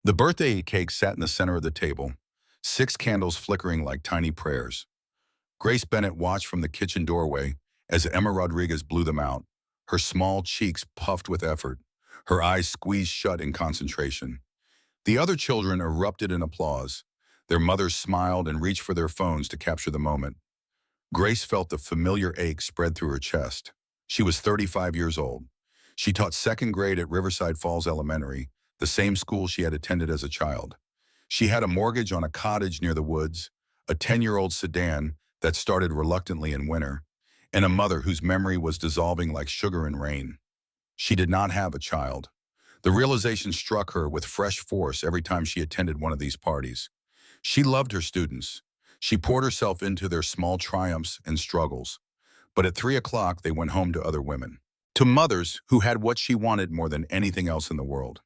The birthday cake sat in the center of the table, 6 candles flickering like tiny prayers. Grace Bennett watched from the kitchen doorway as Emma Rodriguez blew them out, her small cheeks puffed with effort, her eyes squeezed shut in concentration. The other children erupted in applause. Their mothers smiled and reached for their phones to capture the moment. Grace felt the familiar ache spread through her chest. She was 35 years old. She taught second grade at Riverside Falls Elementary, the same school she had attended as a child. She had a mortgage on a cottage near the woods, a 10-year-old sedan that started reluctantly in winter, and a mother whose memory was dissolving like sugar in rain. She did not have a child. The realization struck her with fresh force every time she attended one of these parties. She loved her students. She poured herself into their small triumphs and struggles. But at 3 o'clock, they went home to other women. To mothers who had what she wanted more than anything else in the world.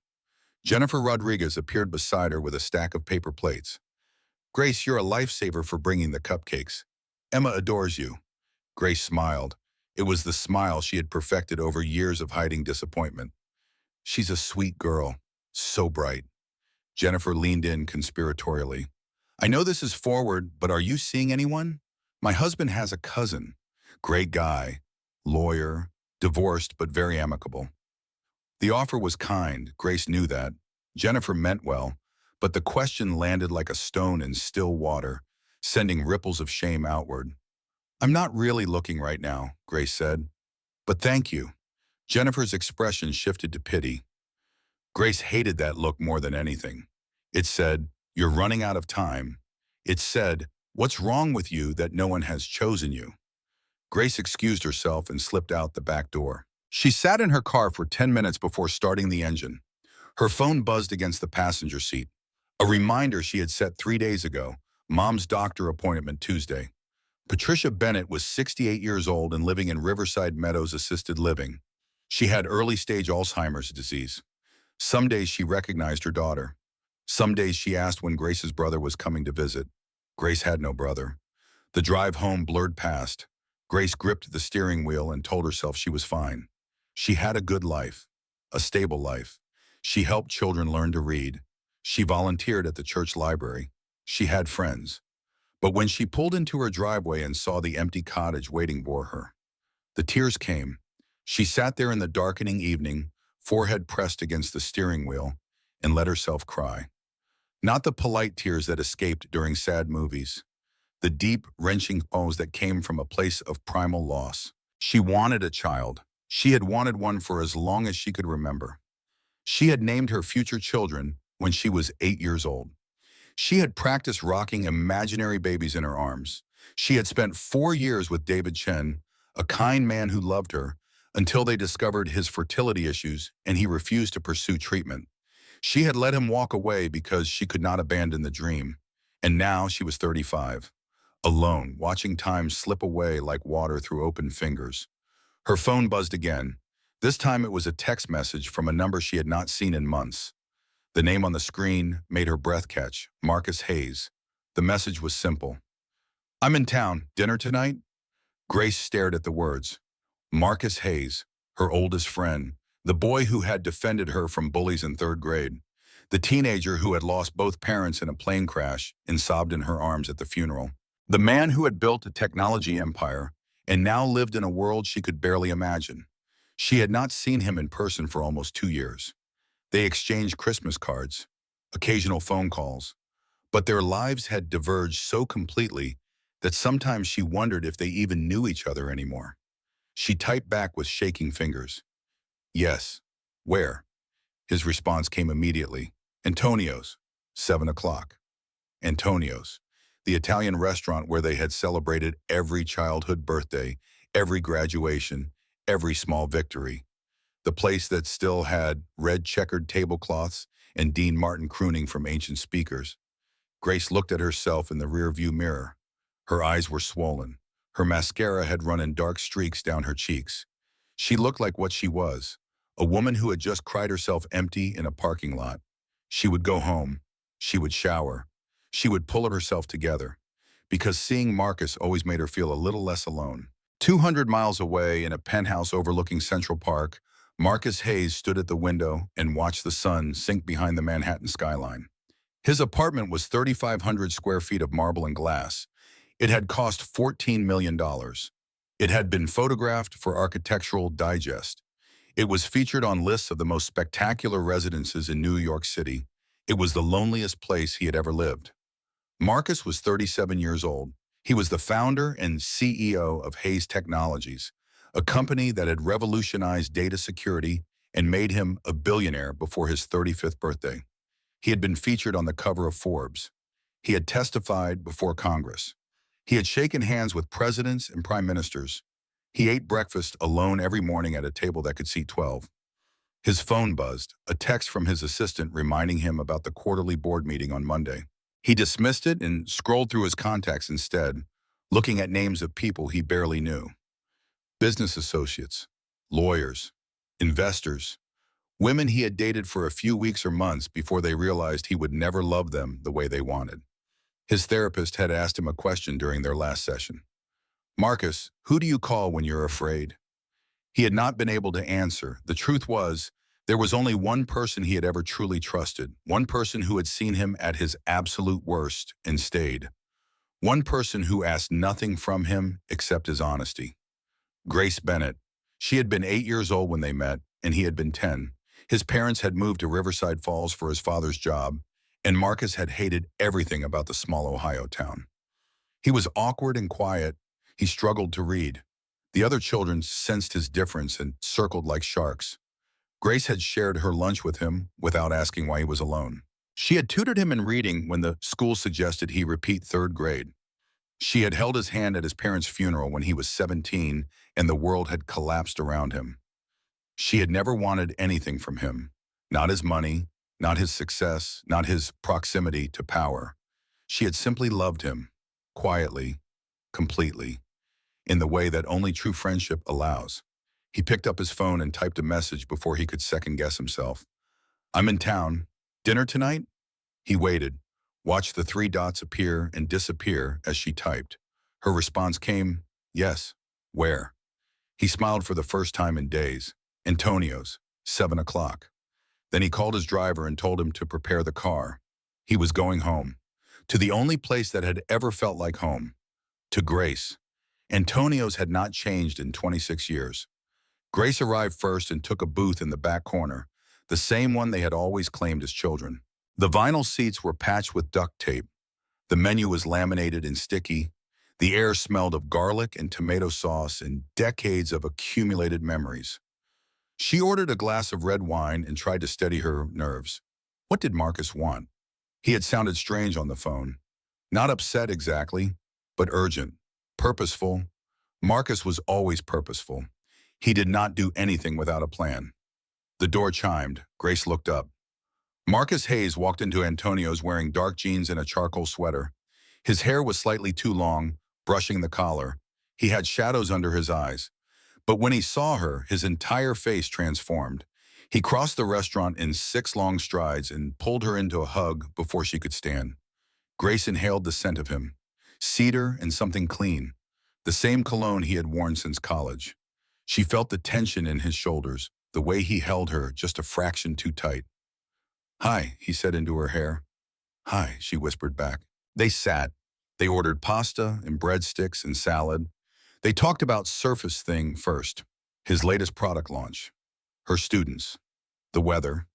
Jennifer Rodriguez appeared beside her with a stack of paper plates. "Grace, you're a lifesaver for bringing the cupcakes. Emma adores you." Grace smiled. It was the smile she had perfected over years of hiding disappointment. "She's a sweet girl. So bright." Jennifer leaned in conspiratorially. "I know this is forward, but are you seeing anyone? My husband has a cousin. Great guy. Lawyer. Divorced, but very amicable." The offer was kind. Grace knew that. Jennifer meant well, but the question landed like a stone in still water, sending ripples of shame outward. "I'm not really looking right now," Grace said. "But thank you." Jennifer's expression shifted to pity. Grace hated that look more than anything. It said, "You're running out of time." It said, "What's wrong with you that no one has chosen you?" Grace excused herself and slipped out the back door. She sat in her car for 10 minutes before starting the engine. Her phone buzzed against the passenger seat. A reminder she had set 3 days ago, Mom's doctor appointment Tuesday. Patricia Bennett was 68 years old and living in Riverside Meadows Assisted Living. She had early-stage Alzheimer's disease. Some days she recognized her daughter. Some days she asked when Grace's brother was coming to visit. Grace had no brother. The drive home blurred past. Grace gripped the steering wheel and told herself she was fine. She had a good life, a stable life. She helped children learn to read. She volunteered at the church library. She had friends. But when she pulled into her driveway and saw the empty cottage waiting for her, the tears came. She sat there in the darkening evening, forehead pressed against the steering wheel, and let herself cry. Not the polite tears that escaped during sad movies. The deep, wrenching tones that came from a place of primal loss. She wanted a child. She had wanted one for as long as she could remember. She had named her future children when she was 8 years old. She had practiced rocking imaginary babies in her arms. She had spent 4 years with David Chen, a kind man who loved her, until they discovered his fertility issues and he refused to pursue treatment. She had let him walk away because she could not abandon the dream. And now she was 35, alone, watching time slip away like water through open fingers. Her phone buzzed again. This time it was a text message from a number she had not seen in months. The name on the screen made her breath catch, Marcus Hayes. The message was simple. "I'm in town. Dinner tonight?" Grace stared at the words. Marcus Hayes, her oldest friend, the boy who had defended her from bullies in 3rd grade, the teenager who had lost both parents in a plane crash and sobbed in her arms at the funeral, the man who had built a technology empire and now lived in a world she could barely imagine. She had not seen him in person for almost 2 years. They exchanged Christmas cards, occasional phone calls, but their lives had diverged so completely that sometimes she wondered if they even knew each other anymore. She typed back with shaking fingers. "Yes. Where?" His response came immediately. "Antonio's. 7 o'clock. Antonio's, the Italian restaurant where they had celebrated every childhood birthday, every graduation, every small victory. The place that still had red checkered tablecloths and Dean Martin crooning from ancient speakers. Grace looked at herself in the rearview mirror. Her eyes were swollen. Her mascara had run in dark streaks down her cheeks. She looked like what she was, a woman who had just cried herself empty in a parking lot. She would go home. She would shower. She would pull herself together, because seeing Marcus always made her feel a little less alone. 200 miles away in a penthouse overlooking Central Park, Marcus Hayes stood at the window and watched the sun sink behind the Manhattan skyline. His apartment was 3,500 square feet of marble and glass. It had cost $14 million. It had been photographed for Architectural Digest. It was featured on lists of the most spectacular residences in New York City. It was the loneliest place he had ever lived. Marcus was 37 years old. He was the founder and CEO of Hayes Technologies, a company that had revolutionized data security and made him a billionaire before his 35th birthday. He had been featured on the cover of Forbes. He had testified before Congress. He had shaken hands with presidents and prime ministers. He ate breakfast alone every morning at a table that could seat 12. His phone buzzed, a text from his assistant reminding him about the quarterly board meeting on Monday. He dismissed it and scrolled through his contacts instead, looking at names of people he barely knew. Business associates, lawyers, investors, women he had dated for a few weeks or months before they realized he would never love them the way they wanted. His therapist had asked him a question during their last session. Marcus, who do you call when you're afraid? He had not been able to answer. The truth was, there was only one person he had ever truly trusted, one person who had seen him at his absolute worst and stayed, one person who asked nothing from him except his honesty. Grace Bennett. She had been 8 years old when they met, and he had been 10. His parents had moved to Riverside Falls for his father's job, and Marcus had hated everything about the small Ohio town. He was awkward and quiet. He struggled to read. The other children sensed his difference and circled like sharks. Grace had shared her lunch with him without asking why he was alone. She had tutored him in reading when the school suggested he repeat third grade. She had held his hand at his parents' funeral when he was 17 and the world had collapsed around him. She had never wanted anything from him, not his money, not his success, not his proximity to power. She had simply loved him, quietly, completely, in the way that only true friendship allows. He picked up his phone and typed a message before he could second-guess himself. I'm in town. Dinner tonight? He waited, watched the 3 dots appear and disappear as she typed. Her response came, yes. Where? He smiled for the first time in days. Antonio's, 7 o'clock. Then he called his driver and told him to prepare the car. He was going home, to the only place that had ever felt like home, to Grace. Antonio's had not changed in 26 years. Grace arrived first and took a booth in the back corner, the same one they had always claimed as children. The vinyl seats were patched with duct tape. The menu was laminated and sticky. The air smelled of garlic and tomato sauce and decades of accumulated memories. She ordered a glass of red wine and tried to steady her nerves. What did Marcus want? He had sounded strange on the phone. Not upset exactly, but urgent, purposeful. Marcus was always purposeful. He did not do anything without a plan. The door chimed. Grace looked up. Marcus Hayes walked into Antonio's wearing dark jeans and a charcoal sweater. His hair was slightly too long, brushing the collar. He had shadows under his eyes. But when he saw her, his entire face transformed. He crossed the restaurant in 6 long strides and pulled her into a hug before she could stand. Grace inhaled the scent of him. Cedar and something clean. The same cologne he had worn since college. She felt the tension in his shoulders, the way he held her just a fraction too tight. Hi, he said into her hair. Hi, she whispered back. They sat. They ordered pasta and breadsticks and salad. They talked about Surface Thing first, his latest product launch, her students, the weather,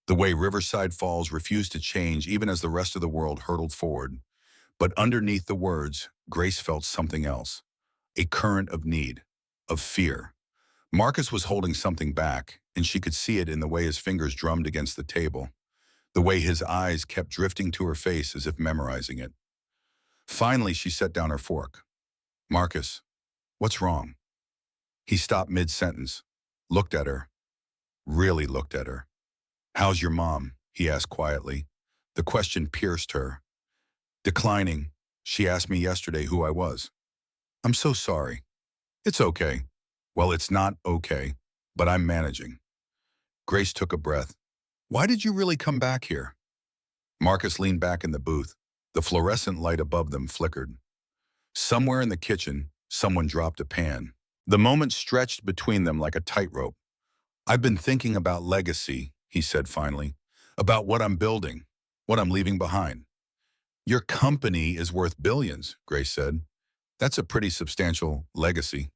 the way Riverside Falls refused to change even as the rest of the world hurtled forward. But underneath the words, Grace felt something else, a current of need, of fear. Marcus was holding something back, and she could see it in the way his fingers drummed against the table, the way his eyes kept drifting to her face as if memorizing it. Finally, she set down her fork. Marcus, what's wrong? He stopped mid-sentence, looked at her, really looked at her. How's your mom? He asked quietly. The question pierced her. Declining. She asked me yesterday who I was. I'm so sorry. It's okay. Well, it's not okay, but I'm managing. Grace took a breath. Why did you really come back here? Marcus leaned back in the booth. The fluorescent light above them flickered. Somewhere in the kitchen, someone dropped a pan. The moment stretched between them like a tightrope. I've been thinking about legacy, he said finally, about what I'm building, what I'm leaving behind. Your company is worth billions, Grace said. That's a pretty substantial legacy.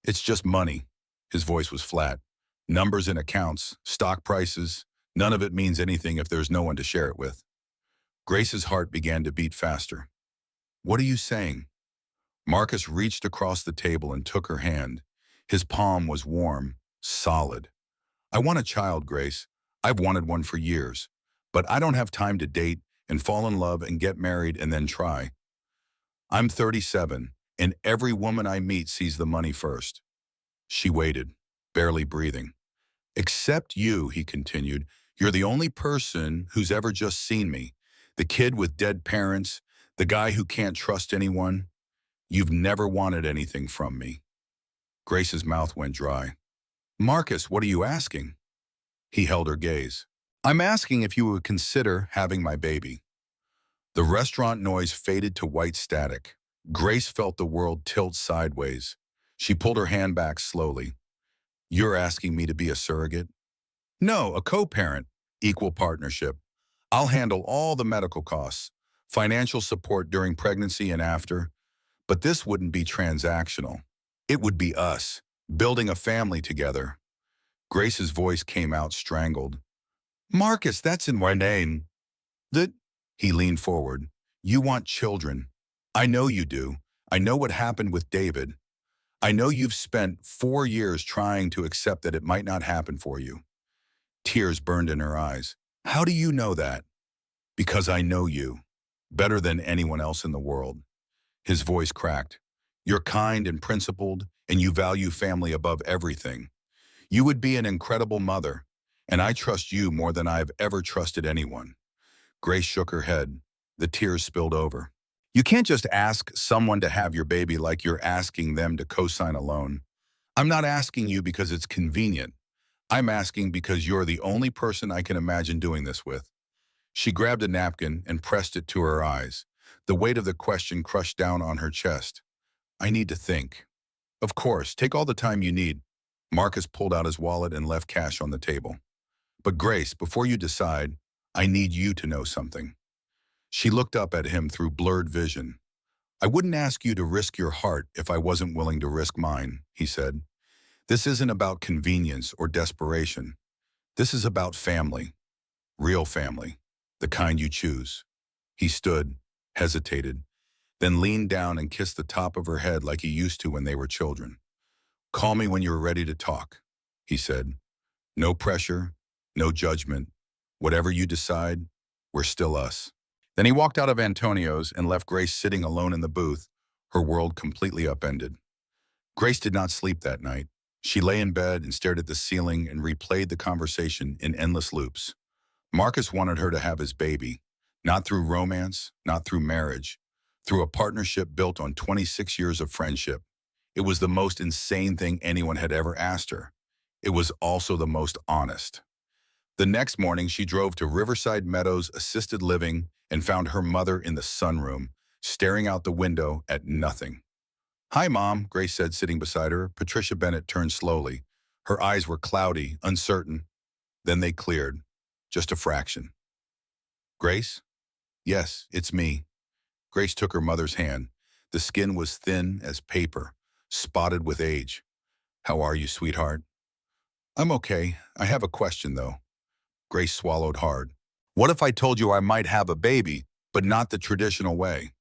It's just money. His voice was flat. Numbers and accounts, stock prices, none of it means anything if there's no one to share it with. Grace's heart began to beat faster. What are you saying? Marcus reached across the table and took her hand. His palm was warm, solid. I want a child, Grace. I've wanted one for years. But I don't have time to date and fall in love and get married and then try. I'm 37, and every woman I meet sees the money first. She waited, barely breathing. Except you, he continued. You're the only person who's ever just seen me. The kid with dead parents, the guy who can't trust anyone. You've never wanted anything from me. Grace's mouth went dry. Marcus, what are you asking? He held her gaze. I'm asking if you would consider having my baby. The restaurant noise faded to white static. Grace felt the world tilt sideways. She pulled her hand back slowly. You're asking me to be a surrogate? No, a co-parent, equal partnership. I'll handle all the medical costs, financial support during pregnancy and after, but this wouldn't be transactional. It would be us, building a family together. Grace's voice came out strangled. Marcus, that's in my name. The... He leaned forward. You want children. I know you do. I know what happened with David. I know you've spent 4 years trying to accept that it might not happen for you. Tears burned in her eyes. How do you know that? Because I know you, better than anyone else in the world. His voice cracked. You're kind and principled, and you value family above everything. You would be an incredible mother, and I trust you more than I've ever trusted anyone. Grace shook her head. The tears spilled over. You can't just ask someone to have your baby like you're asking them to co-sign a loan. I'm not asking you because it's convenient. I'm asking because you're the only person I can imagine doing this with. She grabbed a napkin and pressed it to her eyes. The weight of the question crushed down on her chest. I need to think. Of course, take all the time you need. Marcus pulled out his wallet and left cash on the table. But Grace, before you decide, I need you to know something. She looked up at him through blurred vision. I wouldn't ask you to risk your heart if I wasn't willing to risk mine, he said. This isn't about convenience or desperation. This is about family. Real family. The kind you choose. He stood, hesitated, then leaned down and kissed the top of her head like he used to when they were children. Call me when you're ready to talk, he said. No pressure, no judgment. Whatever you decide, we're still us. Then he walked out of Antonio's and left Grace sitting alone in the booth, her world completely upended. Grace did not sleep that night. She lay in bed and stared at the ceiling and replayed the conversation in endless loops. Marcus wanted her to have his baby, not through romance, not through marriage, through a partnership built on 26 years of friendship. It was the most insane thing anyone had ever asked her. It was also the most honest. The next morning, she drove to Riverside Meadows Assisted Living and found her mother in the sunroom, staring out the window at nothing. Hi, Mom, Grace said, sitting beside her. Patricia Bennett turned slowly. Her eyes were cloudy, uncertain. Then they cleared, just a fraction. Grace? Yes, it's me. Grace took her mother's hand. The skin was thin as paper, spotted with age. How are you, sweetheart? I'm okay. I have a question, though. Grace swallowed hard. What if I told you I might have a baby, but not the traditional way?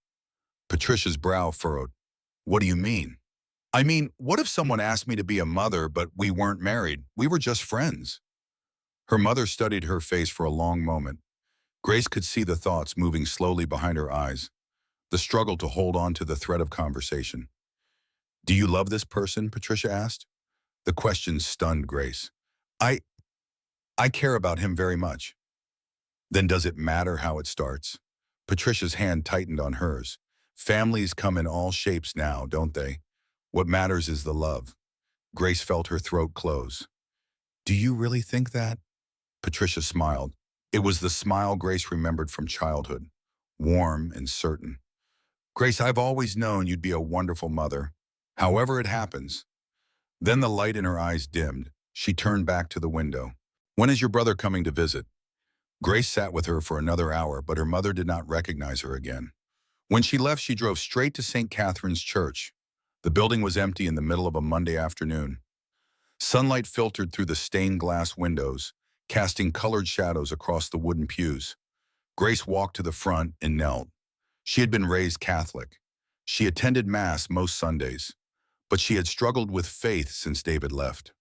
Patricia's brow furrowed. What do you mean? I mean, what if someone asked me to be a mother, but we weren't married? We were just friends. Her mother studied her face for a long moment. Grace could see the thoughts moving slowly behind her eyes, the struggle to hold on to the thread of conversation. Do you love this person? Patricia asked. The question stunned Grace. I care about him very much. Then does it matter how it starts? Patricia's hand tightened on hers. Families come in all shapes now, don't they? What matters is the love. Grace felt her throat close. Do you really think that? Patricia smiled. It was the smile Grace remembered from childhood, warm and certain. Grace, I've always known you'd be a wonderful mother, however it happens. Then the light in her eyes dimmed. She turned back to the window. When is your brother coming to visit? Grace sat with her for another hour, but her mother did not recognize her again. When she left, she drove straight to St. Catherine's Church. The building was empty in the middle of a Monday afternoon. Sunlight filtered through the stained glass windows, casting colored shadows across the wooden pews. Grace walked to the front and knelt. She had been raised Catholic. She attended Mass most Sundays, but she had struggled with faith since David left,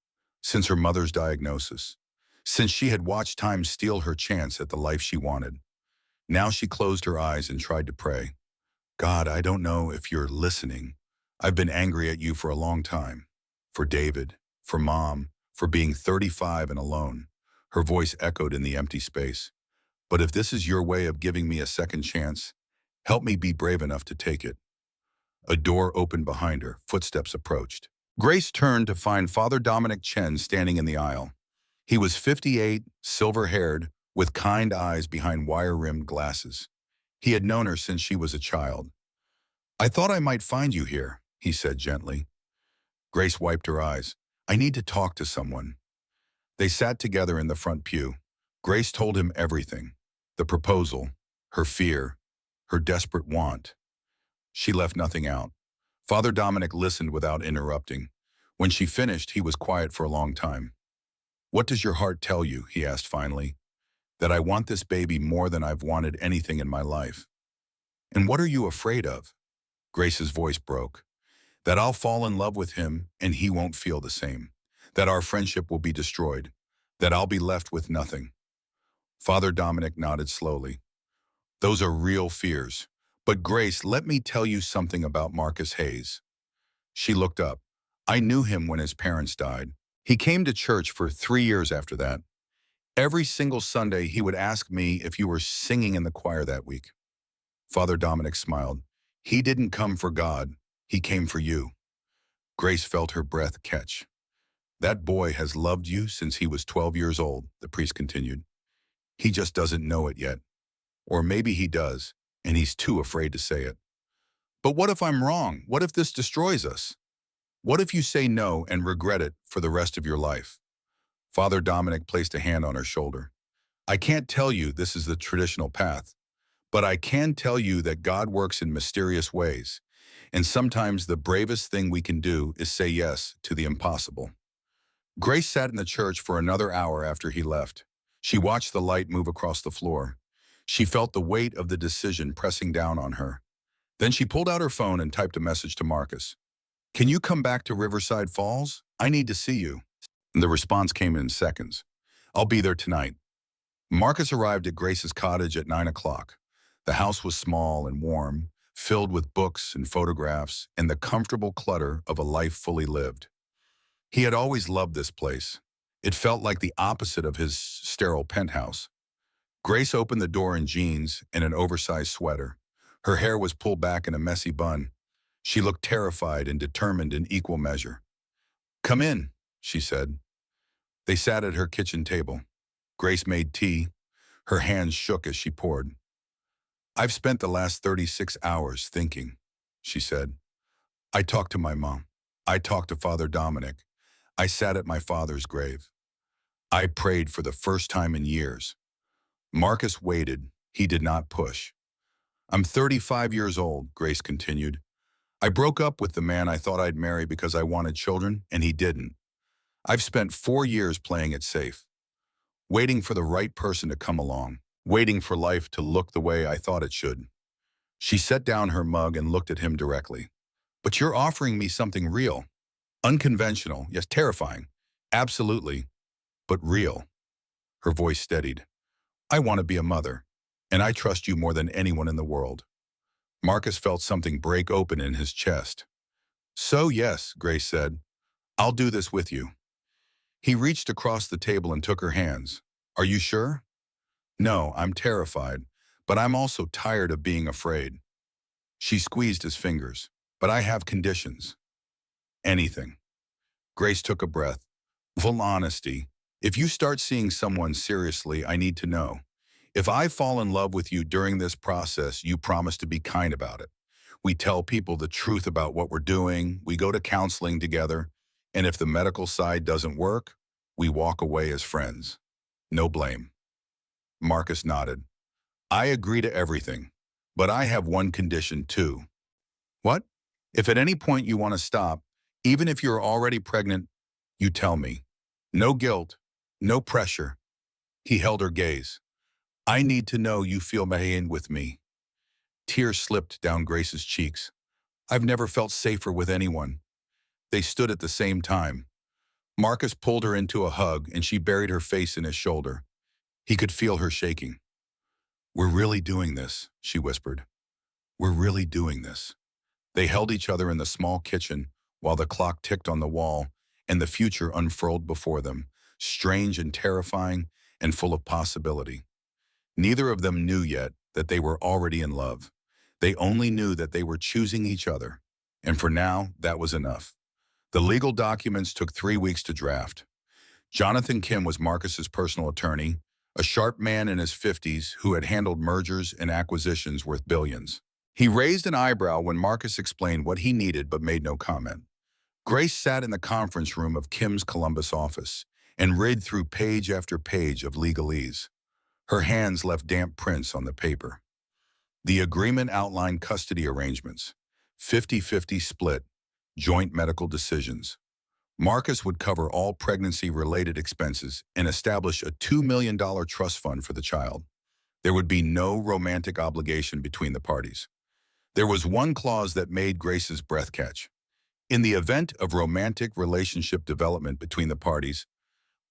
since her mother's diagnosis, since she had watched time steal her chance at the life she wanted. Now she closed her eyes and tried to pray. God, I don't know if you're listening. I've been angry at you for a long time. For David, for Mom, for being 35 and alone. Her voice echoed in the empty space. But if this is your way of giving me a second chance, help me be brave enough to take it. A door opened behind her. Footsteps approached. Grace turned to find Father Dominic Chen standing in the aisle. He was 58, silver-haired, with kind eyes behind wire-rimmed glasses. He had known her since she was a child. I thought I might find you here, he said gently. Grace wiped her eyes. I need to talk to someone. They sat together in the front pew. Grace told him everything. The proposal, her fear, her desperate want. She left nothing out. Father Dominic listened without interrupting. When she finished, he was quiet for a long time. What does your heart tell you? He asked finally. That I want this baby more than I've wanted anything in my life. And what are you afraid of? Grace's voice broke. That I'll fall in love with him and he won't feel the same. That our friendship will be destroyed. That I'll be left with nothing. Father Dominic nodded slowly. Those are real fears. But Grace, let me tell you something about Marcus Hayes. She looked up. I knew him when his parents died. He came to church for 3 years after that. Every single Sunday, he would ask me if you were singing in the choir that week. Father Dominic smiled. He didn't come for God. He came for you. Grace felt her breath catch. That boy has loved you since he was 12 years old, the priest continued. He just doesn't know it yet. Or maybe he does, and he's too afraid to say it. But what if I'm wrong? What if this destroys us? What if you say no and regret it for the rest of your life? Father Dominic placed a hand on her shoulder. I can't tell you this is the traditional path, but I can tell you that God works in mysterious ways, and sometimes the bravest thing we can do is say yes to the impossible. Grace sat in the church for another hour after he left. She watched the light move across the floor. She felt the weight of the decision pressing down on her. Then she pulled out her phone and typed a message to Marcus. Can you come back to Riverside Falls? I need to see you. The response came in seconds. I'll be there tonight. Marcus arrived at Grace's cottage at 9 o'clock. The house was small and warm, filled with books and photographs and the comfortable clutter of a life fully lived. He had always loved this place. It felt like the opposite of his sterile penthouse. Grace opened the door in jeans and an oversized sweater. Her hair was pulled back in a messy bun. She looked terrified and determined in equal measure. Come in, she said. They sat at her kitchen table. Grace made tea. Her hands shook as she poured. I've spent the last 36 hours thinking, she said. I talked to my mom. I talked to Father Dominic. I sat at my father's grave. I prayed for the first time in years. Marcus waited. He did not push. I'm 35 years old, Grace continued. I broke up with the man I thought I'd marry because I wanted children, and he didn't. I've spent 4 years playing it safe, waiting for the right person to come along, waiting for life to look the way I thought it should. She set down her mug and looked at him directly. But you're offering me something real. Unconventional, yes, terrifying. Absolutely, but real. Her voice steadied. I want to be a mother, and I trust you more than anyone in the world. Marcus felt something break open in his chest. So yes, Grace said, I'll do this with you. He reached across the table and took her hands. Are you sure? No, I'm terrified, but I'm also tired of being afraid. She squeezed his fingers. But I have conditions. Anything. Grace took a breath. Full honesty. If you start seeing someone seriously, I need to know. If I fall in love with you during this process, you promise to be kind about it. We tell people the truth about what we're doing. We go to counseling together. And if the medical side doesn't work, We walk away as friends. No blame. Marcus nodded. I agree to everything, but I have one condition too. What? If at any point you want to stop, even if you're already pregnant, you tell me. No guilt, no pressure. He held her gaze. I need to know you feel Mayan with me. Tears slipped down Grace's cheeks. I've never felt safer with anyone. They stood at the same time. Marcus pulled her into a hug and she buried her face in his shoulder. He could feel her shaking. We're really doing this, she whispered. We're really doing this. They held each other in the small kitchen while the clock ticked on the wall and the future unfurled before them, strange and terrifying and full of possibility. Neither of them knew yet that they were already in love. They only knew that they were choosing each other. And for now, that was enough. The legal documents took 3 weeks to draft. Jonathan Kim was Marcus's personal attorney, a sharp man in his 50s who had handled mergers and acquisitions worth billions. He raised an eyebrow when Marcus explained what he needed but made no comment. Grace sat in the conference room of Kim's Columbus office and read through page after page of legalese. Her hands left damp prints on the paper. The agreement outlined custody arrangements, 50-50 split, joint medical decisions. Marcus would cover all pregnancy-related expenses and establish a $2 million trust fund for the child. There would be no romantic obligation between the parties. There was one clause that made Grace's breath catch. In the event of romantic relationship development between the parties,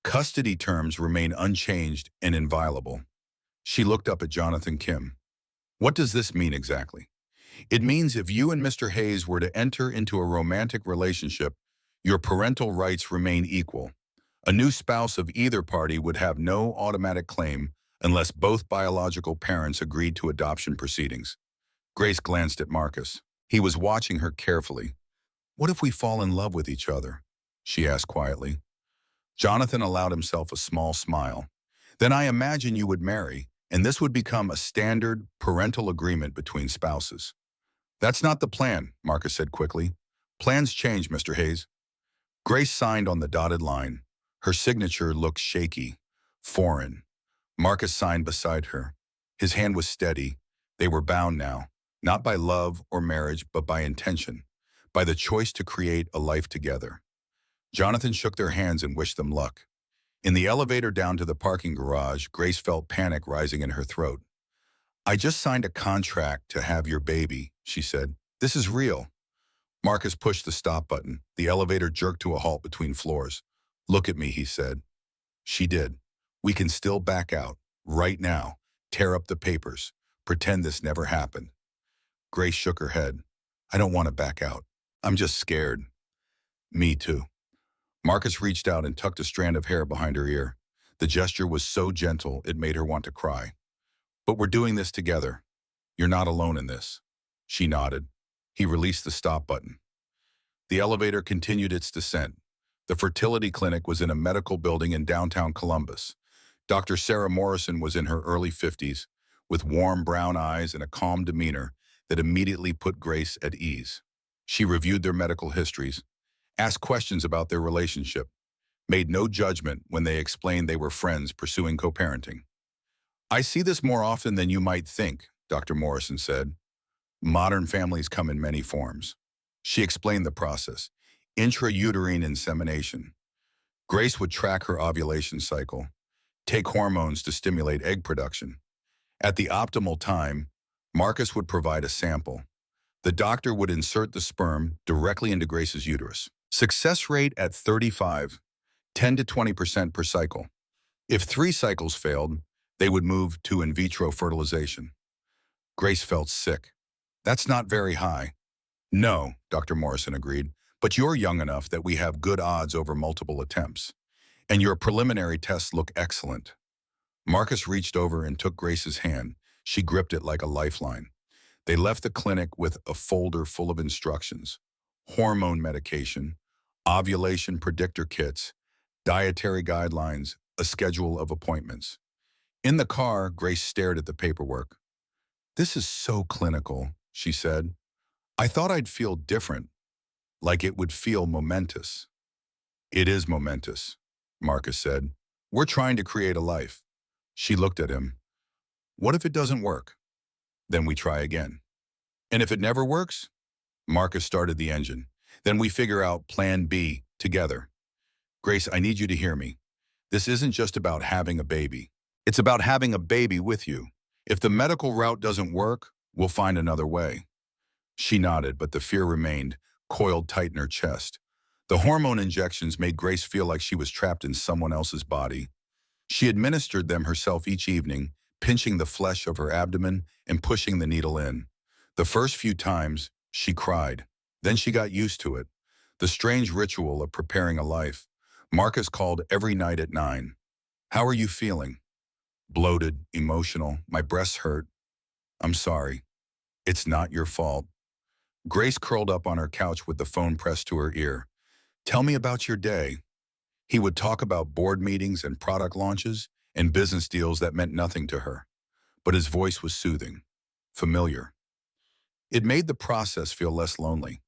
custody terms remain unchanged and inviolable. She looked up at Jonathan Kim. What does this mean exactly? It means if you and Mr. Hayes were to enter into a romantic relationship, your parental rights remain equal. A new spouse of either party would have no automatic claim unless both biological parents agreed to adoption proceedings. Grace glanced at Marcus. He was watching her carefully. What if we fall in love with each other? She asked quietly. Jonathan allowed himself a small smile. Then I imagine you would marry, and this would become a standard parental agreement between spouses. That's not the plan, Marcus said quickly. Plans change, Mr. Hayes. Grace signed on the dotted line. Her signature looked shaky, foreign. Marcus signed beside her. His hand was steady. They were bound now, not by love or marriage, but by intention, by the choice to create a life together. Jonathan shook their hands and wished them luck. In the elevator down to the parking garage, Grace felt panic rising in her throat. I just signed a contract to have your baby, she said. This is real. Marcus pushed the stop button. The elevator jerked to a halt between floors. Look at me, he said. She did. We can still back out, right now, tear up the papers, pretend this never happened. Grace shook her head. I don't want to back out. I'm just scared. Me too. Marcus reached out and tucked a strand of hair behind her ear. The gesture was so gentle it made her want to cry. But we're doing this together. You're not alone in this. She nodded. He released the stop button. The elevator continued its descent. The fertility clinic was in a medical building in downtown Columbus. Dr. Sarah Morrison was in her early 50s, with warm brown eyes and a calm demeanor that immediately put Grace at ease. She reviewed their medical histories, asked questions about their relationship, made no judgment when they explained they were friends pursuing co-parenting. I see this more often than you might think, Dr. Morrison said. Modern families come in many forms. She explained the process. Intrauterine insemination. Grace would track her ovulation cycle, take hormones to stimulate egg production. At the optimal time, Marcus would provide a sample. The doctor would insert the sperm directly into Grace's uterus. Success rate at 35, 10 to 20% per cycle. If 3 cycles failed, they would move to in vitro fertilization. Grace felt sick. That's not very high. No, Dr. Morrison agreed, but you're young enough that we have good odds over multiple attempts. And your preliminary tests look excellent. Marcus reached over and took Grace's hand. She gripped it like a lifeline. They left the clinic with a folder full of instructions: hormone medication, ovulation predictor kits, dietary guidelines, a schedule of appointments. In the car, Grace stared at the paperwork. This is so clinical, she said. I thought I'd feel different, like it would feel momentous. It is momentous. Marcus said. We're trying to create a life. She looked at him. What if it doesn't work? Then we try again. And if it never works? Marcus started the engine. Then we figure out plan B together. Grace, I need you to hear me. This isn't just about having a baby. It's about having a baby with you. If the medical route doesn't work, we'll find another way. She nodded, but the fear remained, coiled tight in her chest. The hormone injections made Grace feel like she was trapped in someone else's body. She administered them herself each evening, pinching the flesh of her abdomen and pushing the needle in. The first few times, she cried. Then she got used to it. The strange ritual of preparing a life. Marcus called every night at 9. How are you feeling? Bloated, emotional, my breasts hurt. I'm sorry. It's not your fault. Grace curled up on her couch with the phone pressed to her ear. Tell me about your day. He would talk about board meetings and product launches and business deals that meant nothing to her. But his voice was soothing, familiar. It made the process feel less lonely.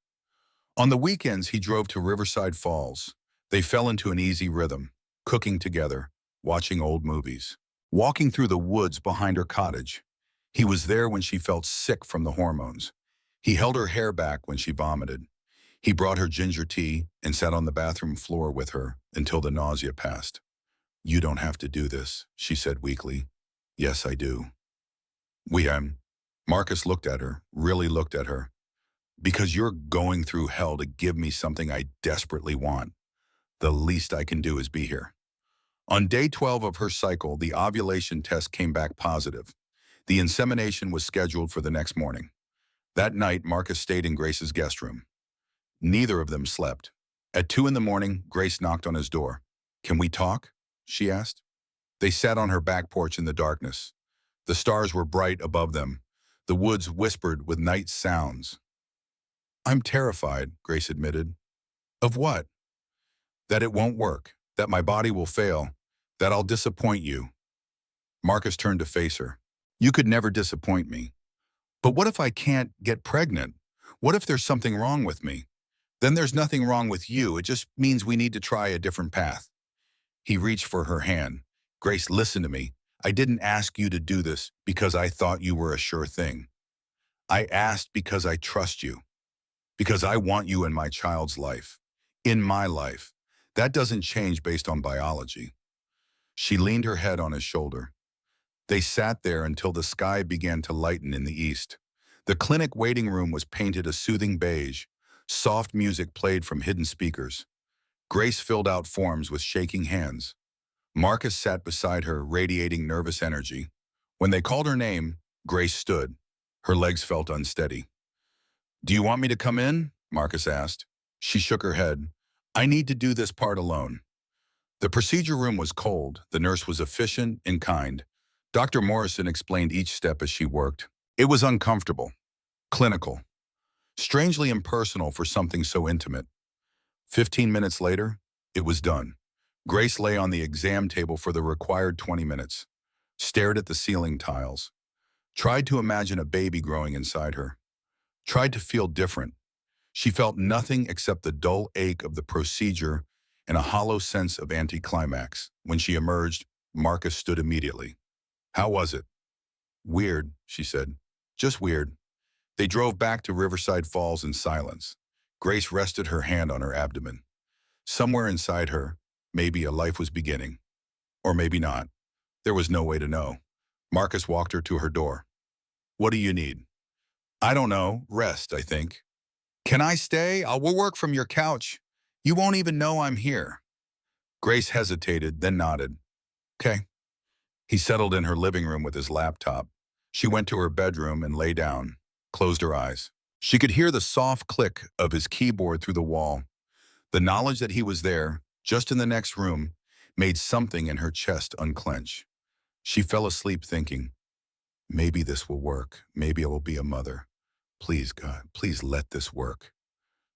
On the weekends, he drove to Riverside Falls. They fell into an easy rhythm, cooking together, watching old movies, walking through the woods behind her cottage. He was there when she felt sick from the hormones. He held her hair back when she vomited. He brought her ginger tea and sat on the bathroom floor with her until the nausea passed. You don't have to do this, she said weakly. Yes, I do. Marcus looked at her, really looked at her. Because you're going through hell to give me something I desperately want. The least I can do is be here. On day 12 of her cycle, the ovulation test came back positive. The insemination was scheduled for the next morning. That night, Marcus stayed in Grace's guest room. Neither of them slept. At 2 in the morning, Grace knocked on his door. Can we talk? She asked. They sat on her back porch in the darkness. The stars were bright above them. The woods whispered with night sounds. I'm terrified, Grace admitted. Of what? That it won't work, that my body will fail, that I'll disappoint you. Marcus turned to face her. You could never disappoint me. But what if I can't get pregnant? What if there's something wrong with me? Then there's nothing wrong with you. It just means we need to try a different path. He reached for her hand. Grace, listen to me. I didn't ask you to do this because I thought you were a sure thing. I asked because I trust you. Because I want you in my child's life. In my life. That doesn't change based on biology. She leaned her head on his shoulder. They sat there until the sky began to lighten in the east. The clinic waiting room was painted a soothing beige. Soft music played from hidden speakers. Grace filled out forms with shaking hands. Marcus sat beside her, radiating nervous energy. When they called her name, Grace stood. Her legs felt unsteady. Do you want me to come in? Marcus asked. She shook her head. I need to do this part alone. The procedure room was cold. The nurse was efficient and kind. Dr. Morrison explained each step as she worked. It was uncomfortable, clinical, strangely impersonal for something so intimate. 15 minutes later, it was done. Grace lay on the exam table for the required 20 minutes, stared at the ceiling tiles, tried to imagine a baby growing inside her, tried to feel different. She felt nothing except the dull ache of the procedure and a hollow sense of anticlimax. When she emerged, Marcus stood immediately. How was it? Weird, she said. Just weird. They drove back to Riverside Falls in silence. Grace rested her hand on her abdomen. Somewhere inside her, maybe a life was beginning. Or maybe not. There was no way to know. Marcus walked her to her door. What do you need? I don't know. Rest, I think. Can I stay? We'll work from your couch. You won't even know I'm here. Grace hesitated, then nodded. Okay. He settled in her living room with his laptop. She went to her bedroom and lay down, closed her eyes. She could hear the soft click of his keyboard through the wall. The knowledge that he was there, just in the next room, made something in her chest unclench. She fell asleep thinking, maybe this will work. Maybe I will be a mother. Please, God, please let this work.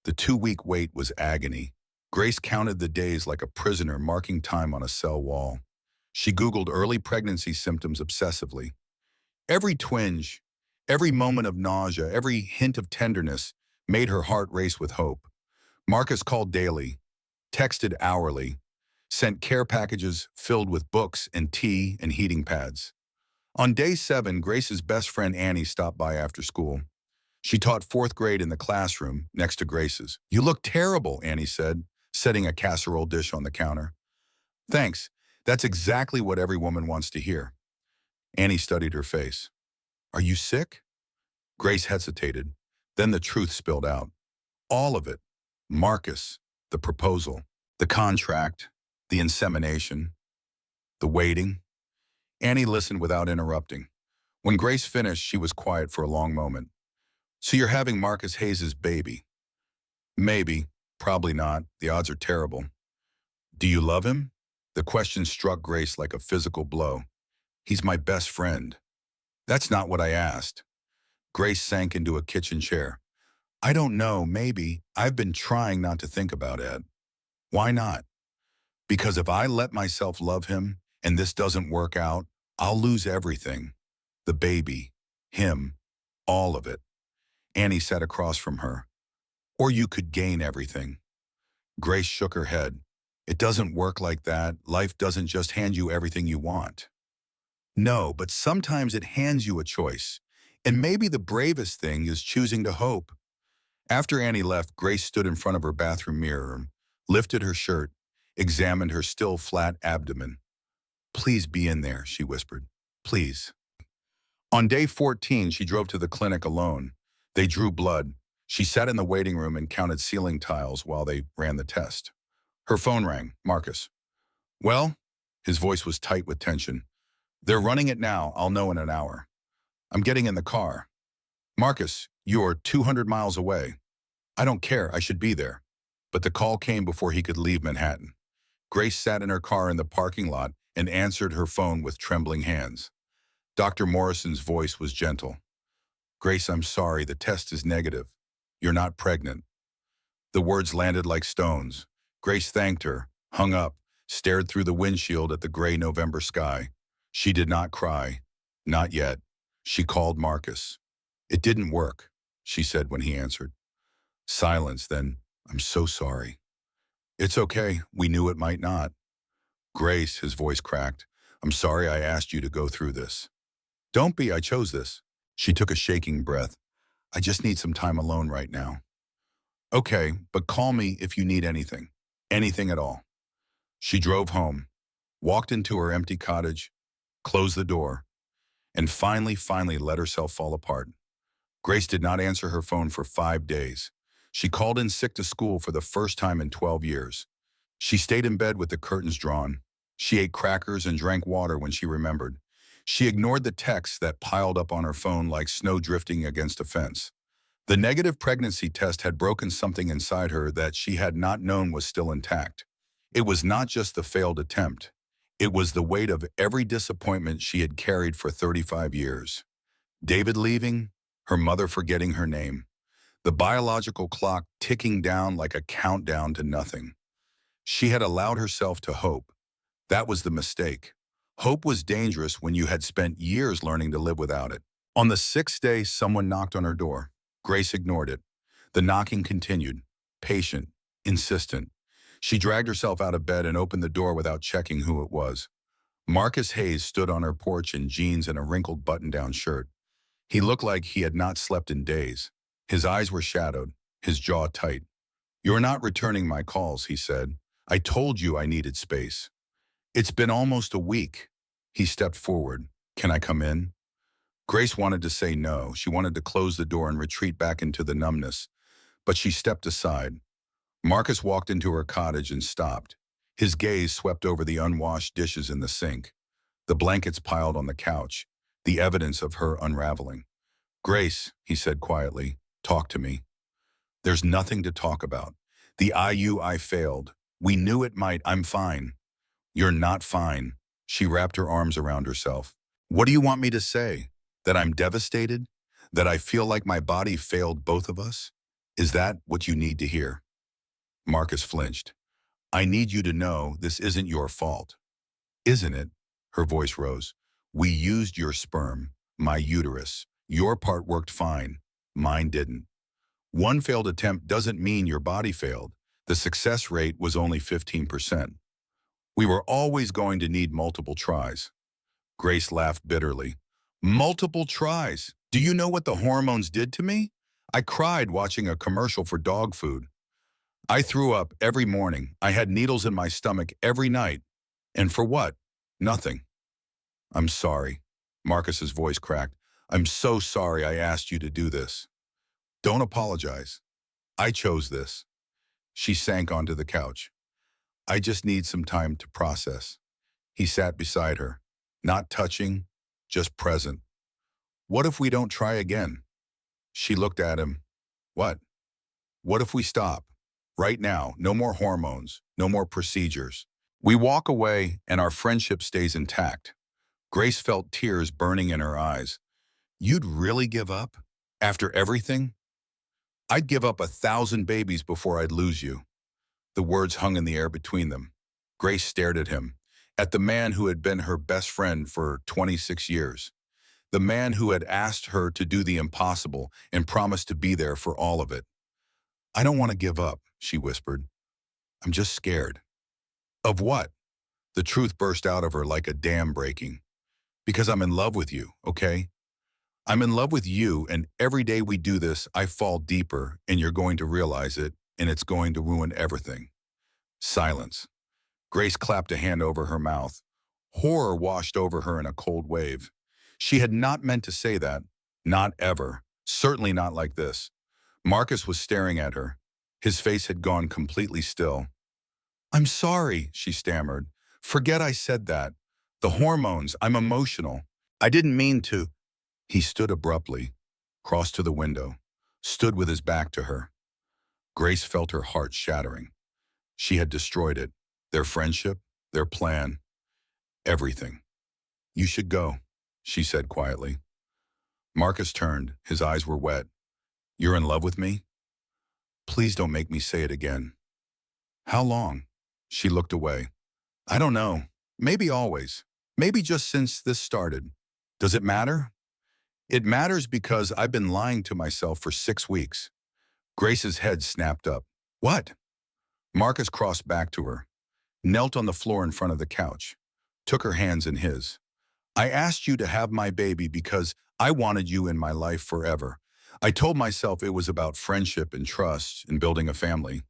The 2-week wait was agony. Grace counted the days like a prisoner marking time on a cell wall. She Googled early pregnancy symptoms obsessively. Every twinge, every moment of nausea, every hint of tenderness made her heart race with hope. Marcus called daily, texted hourly. sent care packages filled with books and tea and heating pads. On day 7, Grace's best friend Annie stopped by after school. She taught 4th grade in the classroom next to Grace's. "You look terrible," Annie said, setting a casserole dish on the counter. "Thanks. That's exactly what every woman wants to hear." Annie studied her face. "Are you sick?" Grace hesitated. Then the truth spilled out. All of it. Marcus, the proposal, the contract, the insemination, the waiting. Annie listened without interrupting. When Grace finished, she was quiet for a long moment. "So you're having Marcus Hayes's baby?" "Maybe. Probably not. The odds are terrible." "Do you love him?" The question struck Grace like a physical blow. "He's my best friend." "That's not what I asked." Grace sank into a kitchen chair. "I don't know, maybe. I've been trying not to think about it." "Why not?" "Because if I let myself love him and this doesn't work out, I'll lose everything. The baby, him, all of it." Annie sat across from her. "Or you could gain everything." Grace shook her head. "It doesn't work like that. Life doesn't just hand you everything you want." "No, but sometimes it hands you a choice. And maybe the bravest thing is choosing to hope." After Annie left, Grace stood in front of her bathroom mirror, lifted her shirt, examined her still flat abdomen. "Please be in there," she whispered. "Please." On day 14, she drove to the clinic alone. They drew blood. She sat in the waiting room and counted ceiling tiles while they ran the test. Her phone rang. Marcus. "Well?" His voice was tight with tension. "They're running it now. I'll know in an hour." "I'm getting in the car." "Marcus, you're 200 miles away." "I don't care. I should be there." But the call came before he could leave Manhattan. Grace sat in her car in the parking lot and answered her phone with trembling hands. Dr. Morrison's voice was gentle. "Grace, I'm sorry. The test is negative. You're not pregnant." The words landed like stones. Grace thanked her, hung up, stared through the windshield at the gray November sky. She did not cry. Not yet. She called Marcus. "It didn't work," she said when he answered. Silence, then, "I'm so sorry." "It's okay. We knew it might not." "Grace," his voice cracked, "I'm sorry I asked you to go through this." "Don't be. I chose this." She took a shaking breath. "I just need some time alone right now." "Okay, but call me if you need anything. Anything at all." She drove home, walked into her empty cottage, closed the door, and finally let herself fall apart. Grace did not answer her phone for 5 days. She called in sick to school for the first time in 12 years. She stayed in bed with the curtains drawn. She ate crackers and drank water when she remembered. She ignored the texts that piled up on her phone like snow drifting against a fence. The negative pregnancy test had broken something inside her that she had not known was still intact. It was not just the failed attempt. It was the weight of every disappointment she had carried for 35 years. David leaving, her mother forgetting her name, the biological clock ticking down like a countdown to nothing. She had allowed herself to hope. That was the mistake. Hope was dangerous when you had spent years learning to live without it. On the 6th day, someone knocked on her door. Grace ignored it. The knocking continued, patient, insistent. She dragged herself out of bed and opened the door without checking who it was. Marcus Hayes stood on her porch in jeans and a wrinkled button-down shirt. He looked like he had not slept in days. His eyes were shadowed, his jaw tight. "You're not returning my calls," he said. "I told you I needed space." "It's been almost a week." He stepped forward. "Can I come in?" Grace wanted to say no. She wanted to close the door and retreat back into the numbness. But she stepped aside. Marcus walked into her cottage and stopped. His gaze swept over the unwashed dishes in the sink, the blankets piled on the couch, the evidence of her unraveling. "Grace," he said quietly, "talk to me." "There's nothing to talk about. The IUI failed. We knew it might. I'm fine." "You're not fine." She wrapped her arms around herself. "What do you want me to say? That I'm devastated? That I feel like my body failed both of us? Is that what you need to hear?" Marcus flinched. "I need you to know this isn't your fault." "Isn't it?" Her voice rose. "We used your sperm, my uterus. Your part worked fine. Mine didn't. One failed attempt doesn't mean your body failed. The success rate was only 15%. We were always going to need multiple tries. Grace laughed bitterly. Multiple tries? Do you know what the hormones did to me? I cried watching a commercial for dog food. I threw up every morning. I had needles in my stomach every night. And for what? Nothing. I'm sorry. Marcus's voice cracked. I'm so sorry I asked you to do this. Don't apologize. I chose this. She sank onto the couch. I just need some time to process. He sat beside her, not touching, just present. What if we don't try again? She looked at him. What? What if we stop? Right now, no more hormones, no more procedures. We walk away and our friendship stays intact. Grace felt tears burning in her eyes. You'd really give up? After everything? I'd give up 1,000 babies before I'd lose you. The words hung in the air between them. Grace stared at him, at the man who had been her best friend for 26 years. The man who had asked her to do the impossible and promised to be there for all of it. I don't want to give up, she whispered. I'm just scared. Of what? The truth burst out of her like a dam breaking. Because I'm in love with you, okay? I'm in love with you, and every day we do this, I fall deeper, and you're going to realize it, and it's going to ruin everything. Silence. Grace clapped a hand over her mouth. Horror washed over her in a cold wave. She had not meant to say that. Not ever. Certainly not like this. Marcus was staring at her. His face had gone completely still. I'm sorry, she stammered. Forget I said that. The hormones, I'm emotional. I didn't mean to. He stood abruptly, crossed to the window, stood with his back to her. Grace felt her heart shattering. She had destroyed it. Their friendship, their plan, everything. You should go, she said quietly. Marcus turned. His eyes were wet. You're in love with me? Please don't make me say it again. How long? She looked away. I don't know. Maybe always. Maybe just since this started. Does it matter? It matters because I've been lying to myself for 6 weeks. Grace's head snapped up. What? Marcus crossed back to her, knelt on the floor in front of the couch, took her hands in his. I asked you to have my baby because I wanted you in my life forever. I told myself it was about friendship and trust and building a family.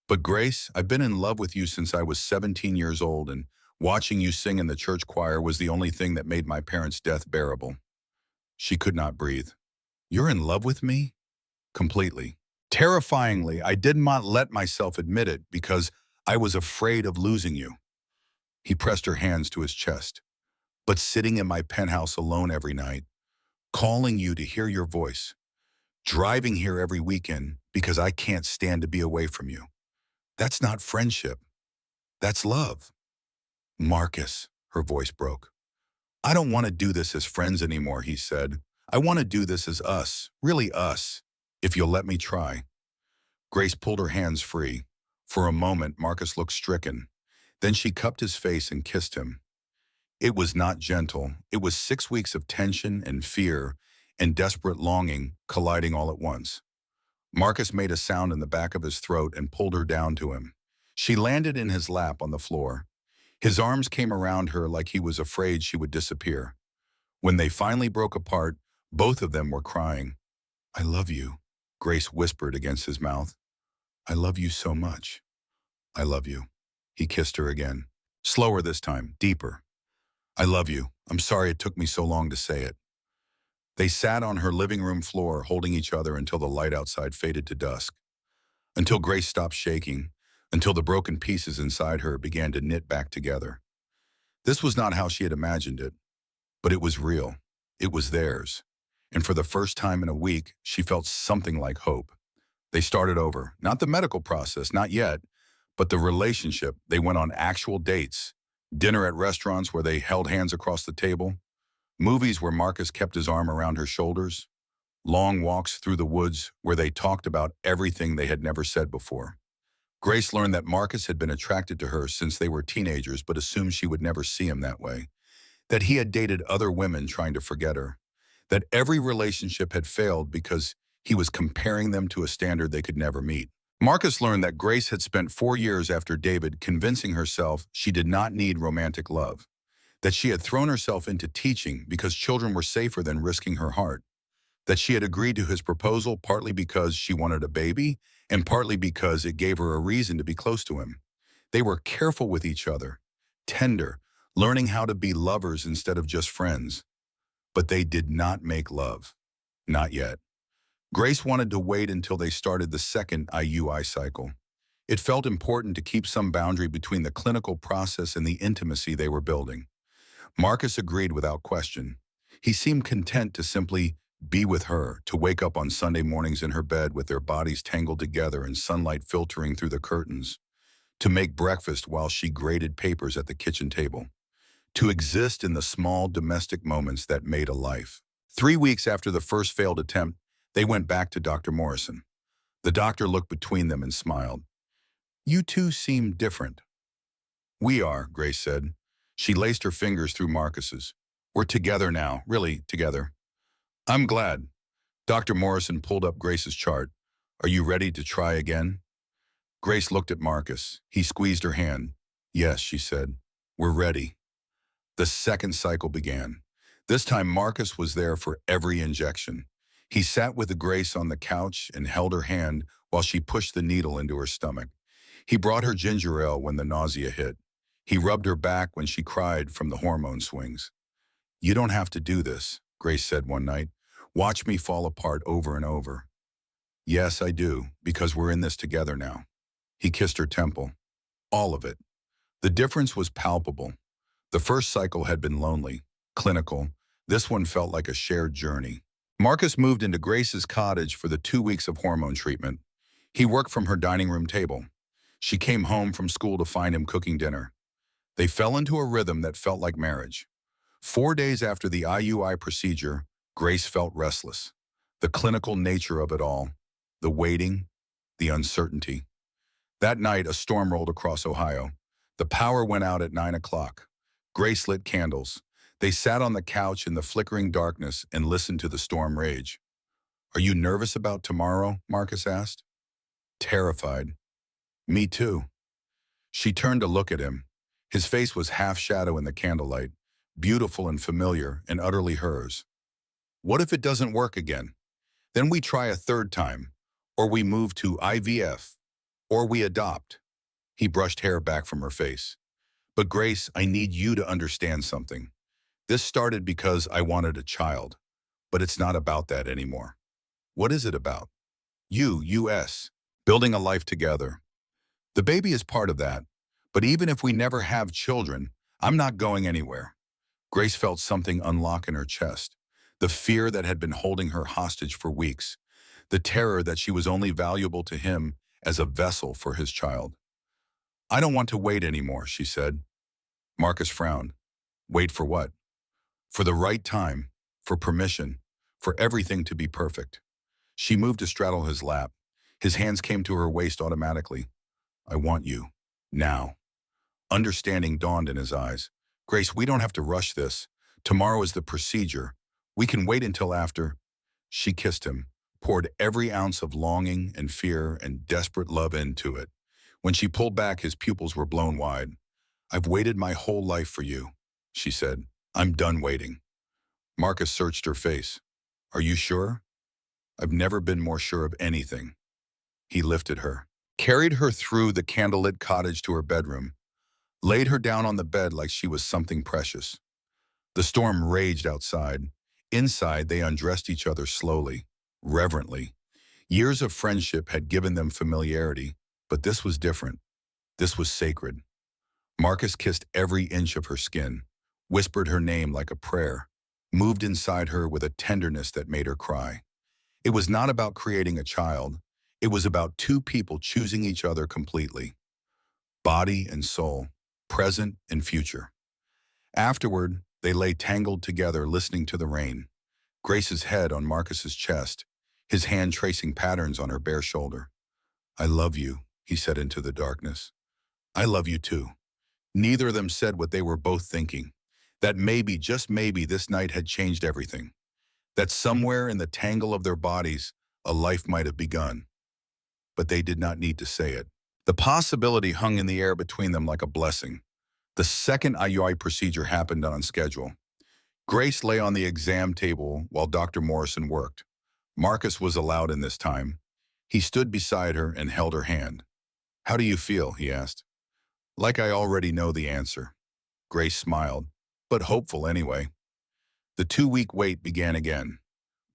But Grace, I've been in love with you since I was 17 years old, and watching you sing in the church choir was the only thing that made my parents' death bearable. She could not breathe. You're in love with me? Completely. Terrifyingly, I did not let myself admit it because I was afraid of losing you. He pressed her hands to his chest. But sitting in my penthouse alone every night, calling you to hear your voice, driving here every weekend because I can't stand to be away from you. That's not friendship. That's love. Marcus, her voice broke. I don't want to do this as friends anymore, he said. I want to do this as us, really us, if you'll let me try. Grace pulled her hands free. For a moment, Marcus looked stricken. Then she cupped his face and kissed him. It was not gentle. It was 6 weeks of tension and fear and desperate longing colliding all at once. Marcus made a sound in the back of his throat and pulled her down to him. She landed in his lap on the floor. His arms came around her like he was afraid she would disappear. When they finally broke apart, both of them were crying. I love you, Grace whispered against his mouth. I love you so much. I love you. He kissed her again. Slower this time, deeper. I love you. I'm sorry it took me so long to say it. They sat on her living room floor, holding each other until the light outside faded to dusk. Until Grace stopped shaking, until the broken pieces inside her began to knit back together. This was not how she had imagined it, but it was real. It was theirs. And for the first time in a week, she felt something like hope. They started over, not the medical process, not yet, but the relationship. They went on actual dates, dinner at restaurants where they held hands across the table, movies where Marcus kept his arm around her shoulders, long walks through the woods where they talked about everything they had never said before. Grace learned that Marcus had been attracted to her since they were teenagers but assumed she would never see him that way, that he had dated other women trying to forget her, that every relationship had failed because he was comparing them to a standard they could never meet. Marcus learned that Grace had spent 4 years after David convincing herself she did not need romantic love, that she had thrown herself into teaching because children were safer than risking her heart, that she had agreed to his proposal partly because she wanted a baby and partly because it gave her a reason to be close to him. They were careful with each other, tender, learning how to be lovers instead of just friends. But they did not make love. Not yet. Grace wanted to wait until they started the second IUI cycle. It felt important to keep some boundary between the clinical process and the intimacy they were building. Marcus agreed without question. He seemed content to simply be with her, to wake up on Sunday mornings in her bed with their bodies tangled together and sunlight filtering through the curtains, to make breakfast while she graded papers at the kitchen table, to exist in the small domestic moments that made a life. 3 weeks after the first failed attempt, they went back to Dr. Morrison. The doctor looked between them and smiled. "You two seem different." "We are," Grace said. She laced her fingers through Marcus's. "We're together now, really together." "I'm glad." Dr. Morrison pulled up Grace's chart. "Are you ready to try again?" Grace looked at Marcus. He squeezed her hand. "Yes," she said. "We're ready." The second cycle began. This time Marcus was there for every injection. He sat with Grace on the couch and held her hand while she pushed the needle into her stomach. He brought her ginger ale when the nausea hit. He rubbed her back when she cried from the hormone swings. "You don't have to do this," Grace said one night. "Watch me fall apart over and over." "Yes, I do, because we're in this together now." He kissed her temple. All of it. The difference was palpable. The first cycle had been lonely, clinical. This one felt like a shared journey. Marcus moved into Grace's cottage for the 2 weeks of hormone treatment. He worked from her dining room table. She came home from school to find him cooking dinner. They fell into a rhythm that felt like marriage. 4 days after the IUI procedure, Grace felt restless. The clinical nature of it all, the waiting, the uncertainty. That night, a storm rolled across Ohio. The power went out at 9 o'clock. Grace lit candles. They sat on the couch in the flickering darkness and listened to the storm rage. "Are you nervous about tomorrow?" Marcus asked. "Terrified." "Me too." She turned to look at him. His face was half shadow in the candlelight, beautiful and familiar and utterly hers. "What if it doesn't work again? Then we try a third time, or we move to IVF, or we adopt." He brushed hair back from her face. "But Grace, I need you to understand something. This started because I wanted a child, but it's not about that anymore." "What is it about?" "Us, building a life together. The baby is part of that, but even if we never have children, I'm not going anywhere." Grace felt something unlock in her chest, the fear that had been holding her hostage for weeks, the terror that she was only valuable to him as a vessel for his child. "I don't want to wait anymore," she said. Marcus frowned. "Wait for what?" "For the right time, for permission, for everything to be perfect." She moved to straddle his lap. His hands came to her waist automatically. "I want you. Now." Understanding dawned in his eyes. "Grace, we don't have to rush this. Tomorrow is the procedure. We can wait until after." She kissed him, poured every ounce of longing and fear and desperate love into it. When she pulled back, his pupils were blown wide. "I've waited my whole life for you," she said. "I'm done waiting." Marcus searched her face. "Are you sure?" "I've never been more sure of anything." He lifted her, carried her through the candlelit cottage to her bedroom, laid her down on the bed like she was something precious. The storm raged outside. Inside, they undressed each other slowly, reverently. Years of friendship had given them familiarity, but this was different. This was sacred. Marcus kissed every inch of her skin, whispered her name like a prayer, moved inside her with a tenderness that made her cry. It was not about creating a child. It was about two people choosing each other completely. Body and soul, present and future. Afterward, they lay tangled together listening to the rain. Grace's head on Marcus's chest, his hand tracing patterns on her bare shoulder. "I love you," he said into the darkness. "I love you too." Neither of them said what they were both thinking. That maybe, just maybe, this night had changed everything. That somewhere in the tangle of their bodies, a life might have begun. but they did not need to say it. The possibility hung in the air between them like a blessing. The second IUI procedure happened on schedule. Grace lay on the exam table while Dr. Morrison worked. Marcus was allowed in this time. He stood beside her and held her hand. "How do you feel?" he asked. "Like I already know the answer." Grace smiled, but hopeful anyway. The 2-week wait began again.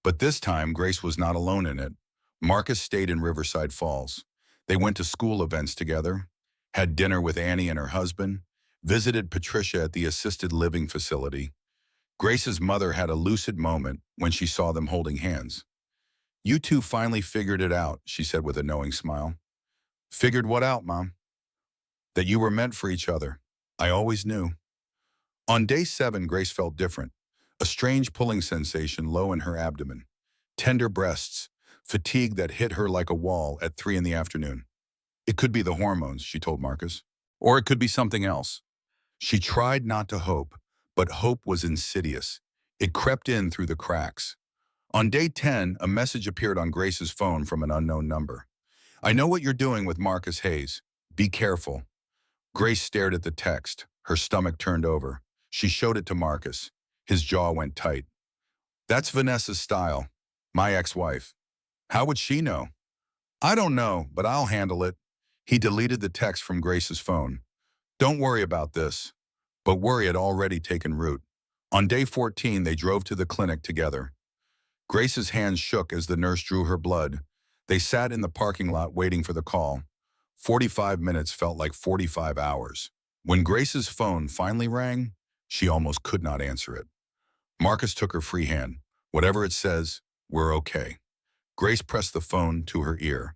But this time, Grace was not alone in it. Marcus stayed in Riverside Falls. They went to school events together, had dinner with Annie and her husband, visited Patricia at the assisted living facility. Grace's mother had a lucid moment when she saw them holding hands. "You two finally figured it out," she said with a knowing smile. "Figured what out, Mom?" "That you were meant for each other. I always knew." On day 7, Grace felt different. A strange pulling sensation low in her abdomen. Tender breasts, fatigue that hit her like a wall at 3 in the afternoon. "It could be the hormones," she told Marcus. "Or it could be something else." She tried not to hope, but hope was insidious. It crept in through the cracks. On day 10, a message appeared on Grace's phone from an unknown number. "I know what you're doing with Marcus Hayes. Be careful." Grace stared at the text. Her stomach turned over. She showed it to Marcus. His jaw went tight. "That's Vanessa's style. My ex-wife." "How would she know?" "I don't know, but I'll handle it." He deleted the text from Grace's phone. "Don't worry about this." But worry had already taken root. On day 14, they drove to the clinic together. Grace's hands shook as the nurse drew her blood. They sat in the parking lot waiting for the call. 45 minutes felt like 45 hours. When Grace's phone finally rang, she almost could not answer it. Marcus took her free hand. "Whatever it says, we're okay." Grace pressed the phone to her ear.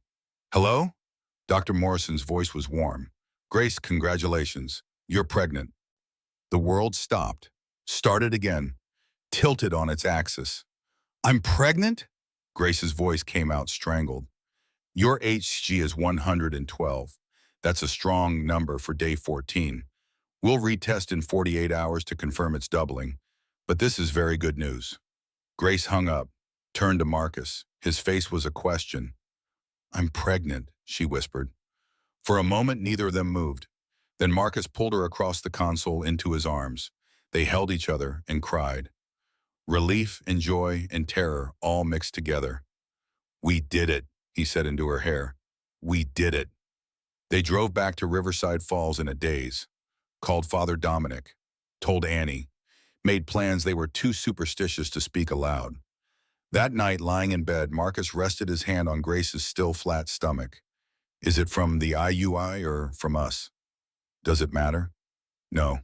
"Hello?" Dr. Morrison's voice was warm. "Grace, congratulations. You're pregnant." The world stopped, started again, tilted on its axis. "I'm pregnant?" Grace's voice came out strangled. "Your HG is 112. That's a strong number for day 14. We'll retest in 48 hours to confirm it's doubling. But this is very good news." Grace hung up, turned to Marcus. His face was a question. "I'm pregnant," she whispered. For a moment, neither of them moved. Then Marcus pulled her across the console into his arms. They held each other and cried. Relief and joy and terror all mixed together. "We did it," he said into her hair. "We did it." They drove back to Riverside Falls in a daze, called Father Dominic, told Annie, made plans they were too superstitious to speak aloud. That night, lying in bed, Marcus rested his hand on Grace's still flat stomach. "Is it from the IUI or from us? Does it matter?" "No."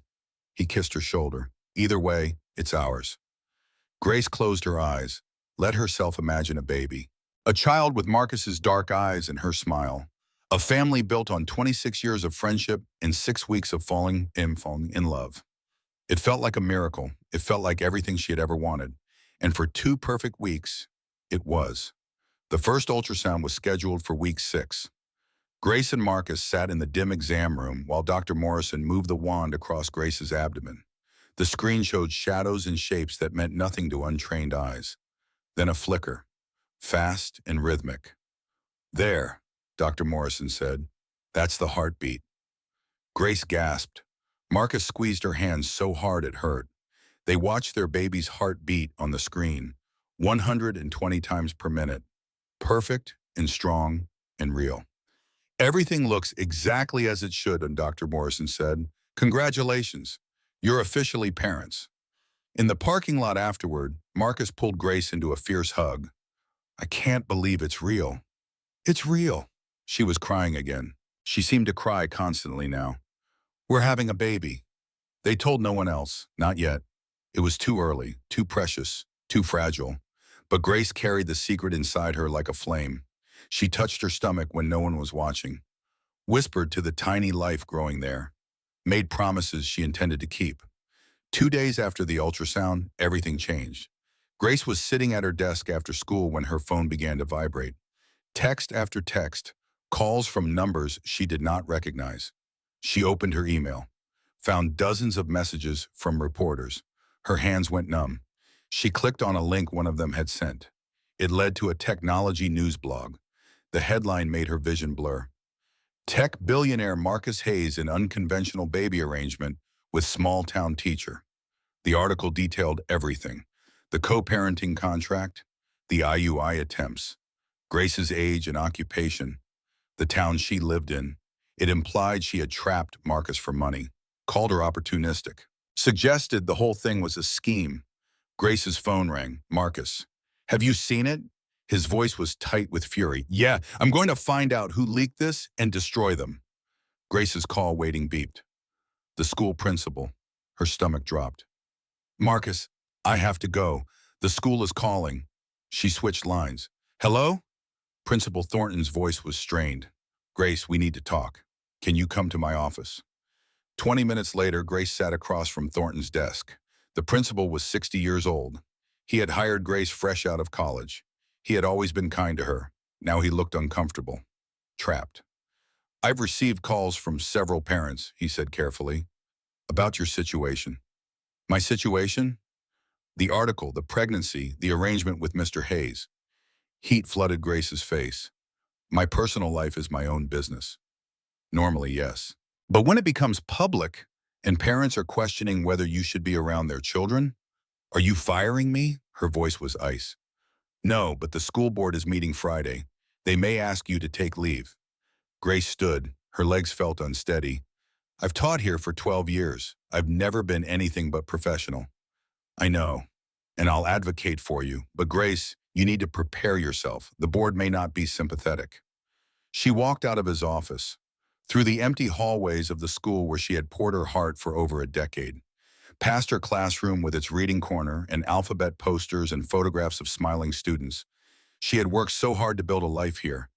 He kissed her shoulder. "Either way, it's ours." Grace closed her eyes, let herself imagine a baby. A child with Marcus's dark eyes and her smile. A family built on 26 years of friendship and 6 weeks of falling in love. It felt like a miracle. It felt like everything she had ever wanted. And for 2 perfect weeks, it was. The first ultrasound was scheduled for week 6. Grace and Marcus sat in the dim exam room while Dr. Morrison moved the wand across Grace's abdomen. The screen showed shadows and shapes that meant nothing to untrained eyes. Then a flicker, fast and rhythmic. "There," Dr. Morrison said. "That's the heartbeat." Grace gasped. Marcus squeezed her hands so hard it hurt. They watched their baby's heart beat on the screen, 120 times per minute. Perfect and strong and real. "Everything looks exactly as it should," and Dr. Morrison said. "Congratulations. You're officially parents." In the parking lot afterward, Marcus pulled Grace into a fierce hug. "I can't believe it's real." "It's real." She was crying again. She seemed to cry constantly now. "We're having a baby." They told no one else, not yet. It was too early, too precious, too fragile. But Grace carried the secret inside her like a flame. She touched her stomach when no one was watching, whispered to the tiny life growing there, made promises she intended to keep. 2 days after the ultrasound, everything changed. Grace was sitting at her desk after school when her phone began to vibrate. Text after text, calls from numbers she did not recognize. She opened her email, found dozens of messages from reporters. Her hands went numb. She clicked on a link one of them had sent. It led to a technology news blog. The headline made her vision blur. Tech billionaire Marcus Hayes in unconventional baby arrangement with small-town teacher. The article detailed everything. The co-parenting contract, the IUI attempts, Grace's age and occupation, the town she lived in. It implied she had trapped Marcus for money, called her opportunistic, suggested the whole thing was a scheme. Grace's phone rang. Marcus, have you seen it? His voice was tight with fury. Yeah, I'm going to find out who leaked this and destroy them. Grace's call waiting beeped. The school principal. Her stomach dropped. Marcus, I have to go. The school is calling. She switched lines. Hello? Principal Thornton's voice was strained. Grace, we need to talk. Can you come to my office? 20 minutes later, Grace sat across from Thornton's desk. The principal was 60 years old. He had hired Grace fresh out of college. He had always been kind to her. Now he looked uncomfortable, trapped. I've received calls from several parents, he said carefully, about your situation. My situation? The article, the pregnancy, the arrangement with Mr. Hayes. Heat flooded Grace's face. My personal life is my own business. Normally, yes. But when it becomes public and parents are questioning whether you should be around their children, are you firing me? Her voice was ice. No, but the school board is meeting Friday. They may ask you to take leave. Grace stood. Her legs felt unsteady. I've taught here for 12 years. I've never been anything but professional. I know, and I'll advocate for you. But Grace, you need to prepare yourself. The board may not be sympathetic. She walked out of his office, through the empty hallways of the school where she had poured her heart for over a decade, past her classroom with its reading corner and alphabet posters and photographs of smiling students. She had worked so hard to build a life here,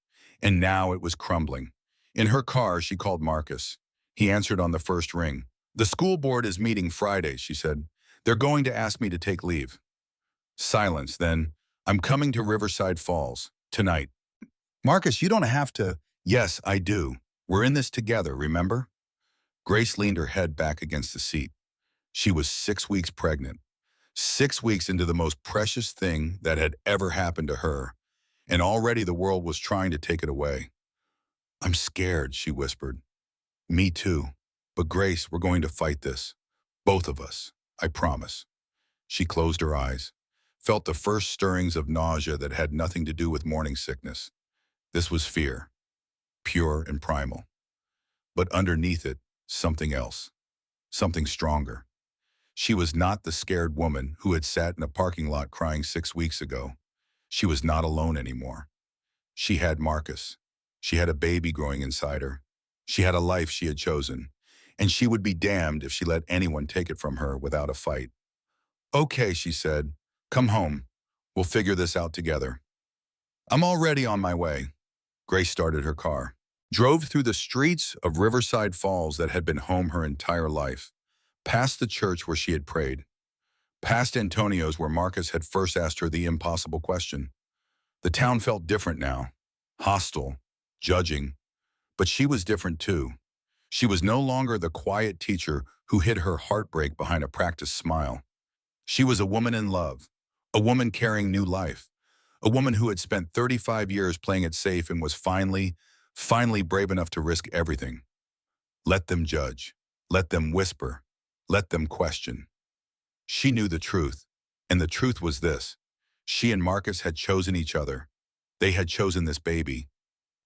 and now it was crumbling. In her car, she called Marcus. He answered on the first ring. The school board is meeting Friday, she said. They're going to ask me to take leave. Silence, then. I'm coming to Riverside Falls, tonight. Marcus, you don't have to. Yes, I do. We're in this together, remember? Grace leaned her head back against the seat. She was 6 weeks pregnant, 6 weeks into the most precious thing that had ever happened to her, and already the world was trying to take it away. I'm scared, she whispered. Me too. But Grace, we're going to fight this. Both of us. I promise. She closed her eyes, felt the first stirrings of nausea that had nothing to do with morning sickness. This was fear, pure and primal. But underneath it, something else, something stronger. She was not the scared woman who had sat in a parking lot crying 6 weeks ago. She was not alone anymore. She had Marcus. She had a baby growing inside her. She had a life she had chosen, and she would be damned if she let anyone take it from her without a fight. Okay, she said, come home. We'll figure this out together. I'm already on my way. Grace started her car, drove through the streets of Riverside Falls that had been home her entire life, past the church where she had prayed, past Antonio's where Marcus had first asked her the impossible question. The town felt different now, hostile, judging, but she was different too. She was no longer the quiet teacher who hid her heartbreak behind a practiced smile. She was a woman in love, a woman carrying new life, a woman who had spent 35 years playing it safe and was finally brave enough to risk everything. Let them judge. Let them whisper. Let them question. She knew the truth, and the truth was this. She and Marcus had chosen each other. They had chosen this baby.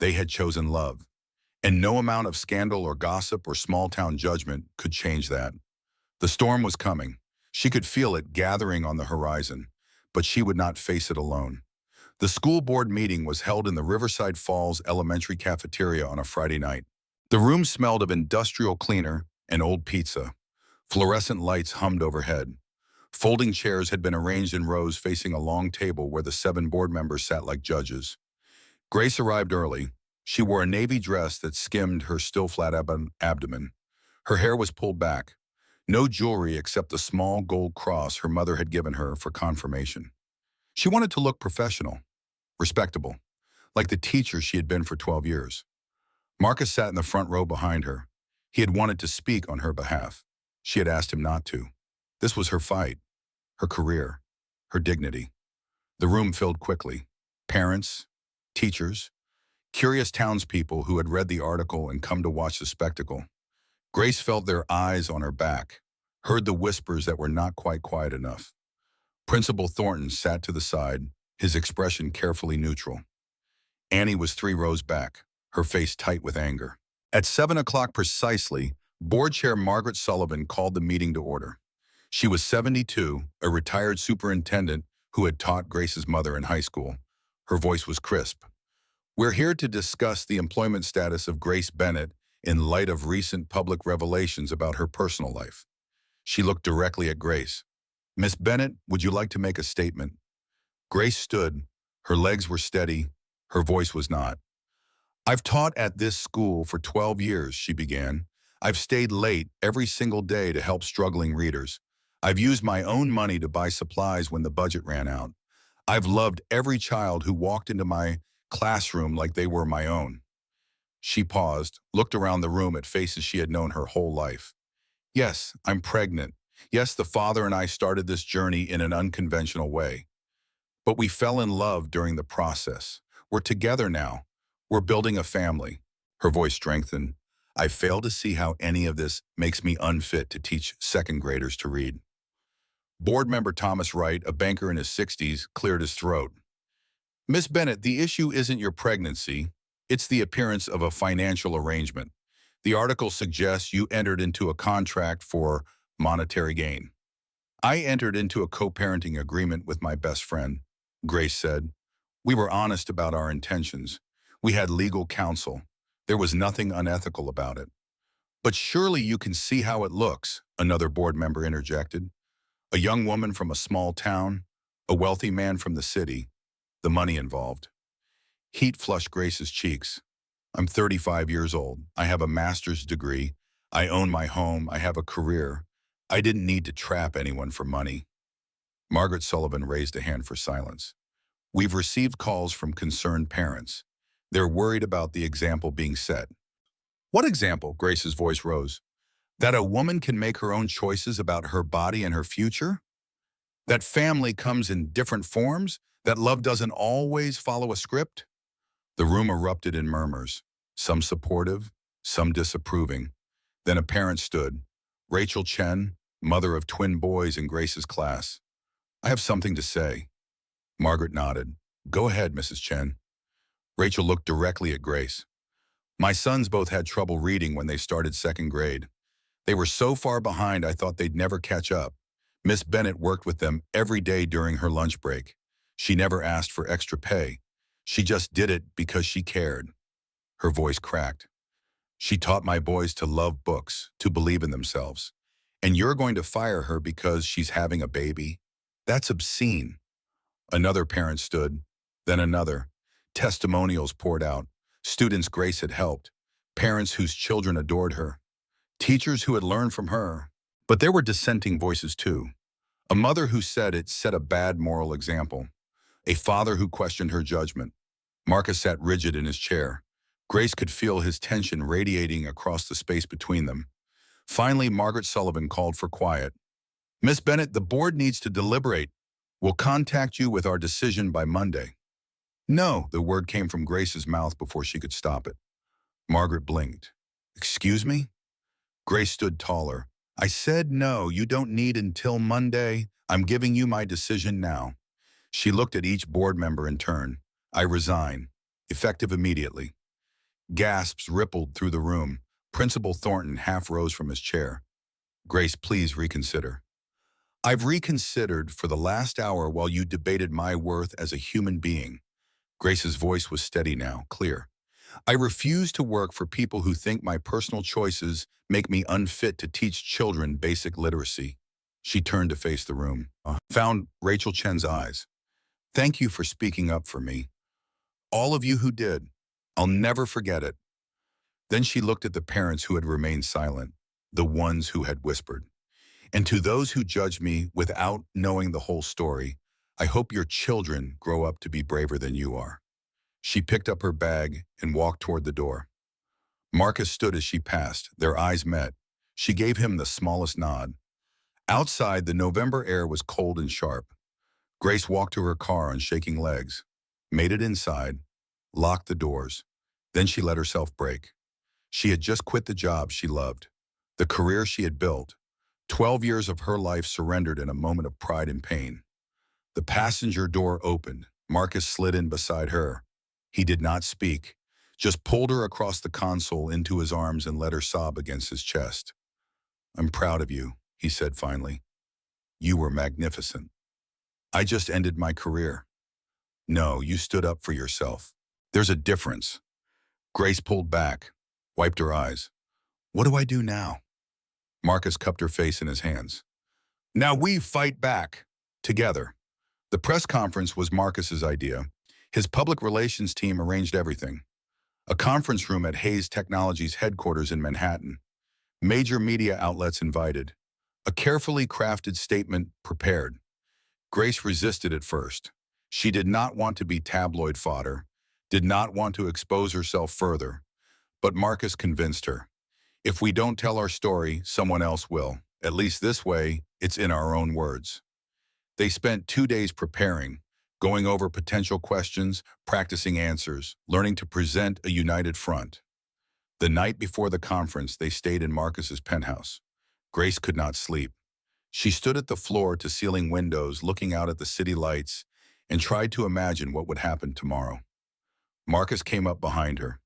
They had chosen love. And no amount of scandal or gossip or small-town judgment could change that. The storm was coming. She could feel it gathering on the horizon, but she would not face it alone. The school board meeting was held in the Riverside Falls Elementary cafeteria on a Friday night. The room smelled of industrial cleaner and old pizza. Fluorescent lights hummed overhead. Folding chairs had been arranged in rows facing a long table where the 7 board members sat like judges. Grace arrived early. She wore a navy dress that skimmed her still flat abdomen. Her hair was pulled back. No jewelry except the small gold cross her mother had given her for confirmation. She wanted to look professional, respectable, like the teacher she had been for 12 years. Marcus sat in the front row behind her. He had wanted to speak on her behalf. She had asked him not to. This was her fight, her career, her dignity. The room filled quickly. Parents, teachers, Curious townspeople who had read the article and come to watch the spectacle. Grace felt their eyes on her back, heard the whispers that were not quite quiet enough. Principal Thornton sat to the side, his expression carefully neutral. Annie was 3 rows back, her face tight with anger. At 7 o'clock precisely, Board Chair Margaret Sullivan called the meeting to order. She was 72, a retired superintendent who had taught Grace's mother in high school. Her voice was crisp. We're here to discuss the employment status of Grace Bennett in light of recent public revelations about her personal life. She looked directly at Grace. Miss Bennett, would you like to make a statement? Grace stood. Her legs were steady. Her voice was not. I've taught at this school for 12 years, she began. I've stayed late every single day to help struggling readers. I've used my own money to buy supplies when the budget ran out. I've loved every child who walked into my classroom like they were my own. She paused, looked around the room at faces she had known her whole life. Yes, I'm pregnant. Yes, the father and I started this journey in an unconventional way. But we fell in love during the process. We're together now. We're building a family. Her voice strengthened. I fail to see how any of this makes me unfit to teach second graders to read. Board member Thomas Wright, a banker in his 60s, cleared his throat. Miss Bennett, the issue isn't your pregnancy. It's the appearance of a financial arrangement. The article suggests you entered into a contract for monetary gain. I entered into a co-parenting agreement with my best friend, Grace said. We were honest about our intentions. We had legal counsel. There was nothing unethical about it. But surely you can see how it looks, another board member interjected. A young woman from a small town, a wealthy man from the city, the money involved. Heat flushed Grace's cheeks. I'm 35 years old. I have a master's degree. I own my home. I have a career. I didn't need to trap anyone for money. Margaret Sullivan raised a hand for silence. We've received calls from concerned parents. They're worried about the example being set. What example? Grace's voice rose. That a woman can make her own choices about her body and her future? That family comes in different forms? That love doesn't always follow a script? The room erupted in murmurs, some supportive, some disapproving. Then a parent stood, Rachel Chen, mother of twin boys in Grace's class. I have something to say. Margaret nodded. Go ahead, Mrs. Chen. Rachel looked directly at Grace. My sons both had trouble reading when they started second grade. They were so far behind I thought they'd never catch up. Miss Bennett worked with them every day during her lunch break. She never asked for extra pay. She just did it because she cared. Her voice cracked. She taught my boys to love books, to believe in themselves. And you're going to fire her because she's having a baby? That's obscene. Another parent stood, then another. Testimonials poured out. Students Grace had helped. Parents whose children adored her. Teachers who had learned from her. But there were dissenting voices too. A mother who said it set a bad moral example. A father who questioned her judgment. Marcus sat rigid in his chair. Grace could feel his tension radiating across the space between them. Finally, Margaret Sullivan called for quiet. Miss Bennett, the board needs to deliberate. We'll contact you with our decision by Monday. No, the word came from Grace's mouth before she could stop it. Margaret blinked. Excuse me? Grace stood taller. I said no, you don't need until Monday. I'm giving you my decision now. She looked at each board member in turn. I resign. Effective immediately. Gasps rippled through the room. Principal Thornton half rose from his chair. Grace, please reconsider. I've reconsidered for the last hour while you debated my worth as a human being. Grace's voice was steady now, clear. I refuse to work for people who think my personal choices make me unfit to teach children basic literacy. She turned to face the room. Found Rachel Chen's eyes. Thank you for speaking up for me. All of you who did. I'll never forget it. Then she looked at the parents who had remained silent, the ones who had whispered. And to those who judged me without knowing the whole story, I hope your children grow up to be braver than you are. She picked up her bag and walked toward the door. Marcus stood as she passed. Their eyes met. She gave him the smallest nod. Outside, the November air was cold and sharp. Grace walked to her car on shaking legs, made it inside, locked the doors. Then she let herself break. She had just quit the job she loved, the career she had built. 12 years of her life surrendered in a moment of pride and pain. The passenger door opened. Marcus slid in beside her. He did not speak, just pulled her across the console into his arms and let her sob against his chest. "I'm proud of you," he said finally. "You were magnificent." "I just ended my career." "No, you stood up for yourself. There's a difference." Grace pulled back, wiped her eyes. "What do I do now?" Marcus cupped her face in his hands. "Now we fight back. Together." The press conference was Marcus's idea. His public relations team arranged everything. A conference room at Hayes Technologies headquarters in Manhattan. Major media outlets invited. A carefully crafted statement prepared. Grace resisted at first. She did not want to be tabloid fodder, did not want to expose herself further. But Marcus convinced her. If we don't tell our story, someone else will. At least this way, it's in our own words. They spent 2 days preparing, going over potential questions, practicing answers, learning to present a united front. The night before the conference, they stayed in Marcus's penthouse. Grace could not sleep. She stood at the floor-to-ceiling windows, looking out at the city lights, and tried to imagine what would happen tomorrow. Marcus came up behind her,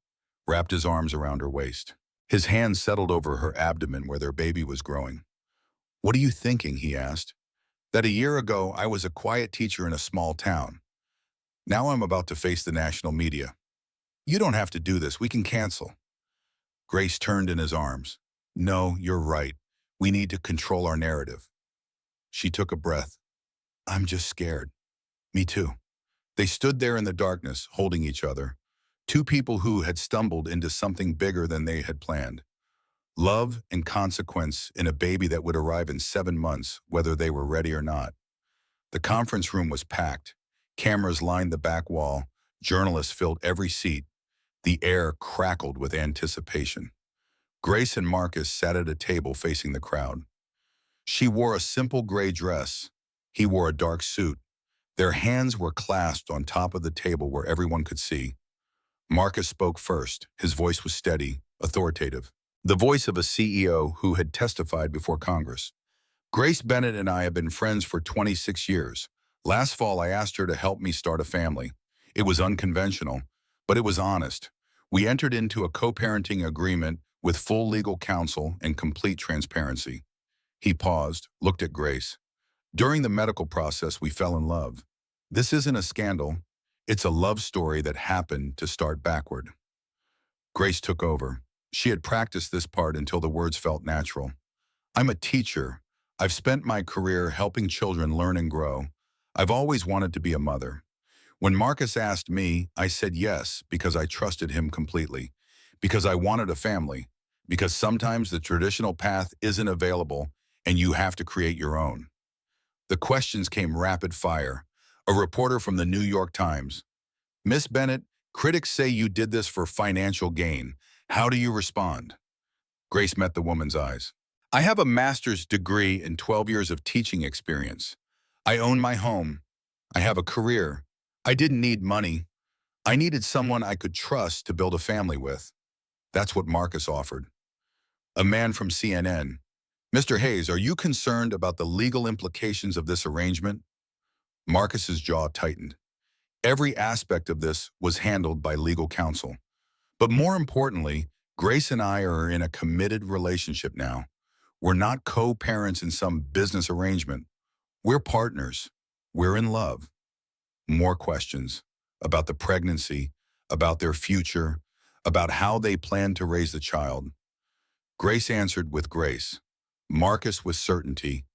wrapped his arms around her waist. His hands settled over her abdomen where their baby was growing. "What are you thinking?" he asked. "That a year ago I was a quiet teacher in a small town. Now I'm about to face the national media. You don't have to do this, we can cancel." Grace turned in his arms. "No, you're right. We need to control our narrative." She took a breath. "I'm just scared." "Me too." They stood there in the darkness, holding each other. Two people who had stumbled into something bigger than they had planned. Love and consequence in a baby that would arrive in 7 months, whether they were ready or not. The conference room was packed. Cameras lined the back wall. Journalists filled every seat. The air crackled with anticipation. Grace and Marcus sat at a table facing the crowd. She wore a simple gray dress. He wore a dark suit. Their hands were clasped on top of the table where everyone could see. Marcus spoke first. His voice was steady, authoritative. The voice of a CEO who had testified before Congress. "Grace Bennett and I have been friends for 26 years. Last fall, I asked her to help me start a family. It was unconventional, but it was honest. We entered into a co-parenting agreement with full legal counsel and complete transparency." He paused, looked at Grace. "During the medical process, we fell in love. This isn't a scandal. It's a love story that happened to start backward." Grace took over. She had practiced this part until the words felt natural. "I'm a teacher. I've spent my career helping children learn and grow. I've always wanted to be a mother. When Marcus asked me, I said yes because I trusted him completely, because I wanted a family, because sometimes the traditional path isn't available and you have to create your own." The questions came rapid fire. A reporter from the New York Times. "Miss Bennett, critics say you did this for financial gain. How do you respond?" Grace met the woman's eyes. "I have a master's degree and 12 years of teaching experience. I own my home. I have a career. I didn't need money. I needed someone I could trust to build a family with." That's what Marcus offered. A man from CNN. "Mr. Hayes, are you concerned about the legal implications of this arrangement?" Marcus's jaw tightened. Every aspect of this was handled by legal counsel. But more importantly, Grace and I are in a committed relationship now. We're not co-parents in some business arrangement. We're partners. We're in love. More questions about the pregnancy, about their future, about how they plan to raise the child. Grace answered with grace. Marcus with certainty.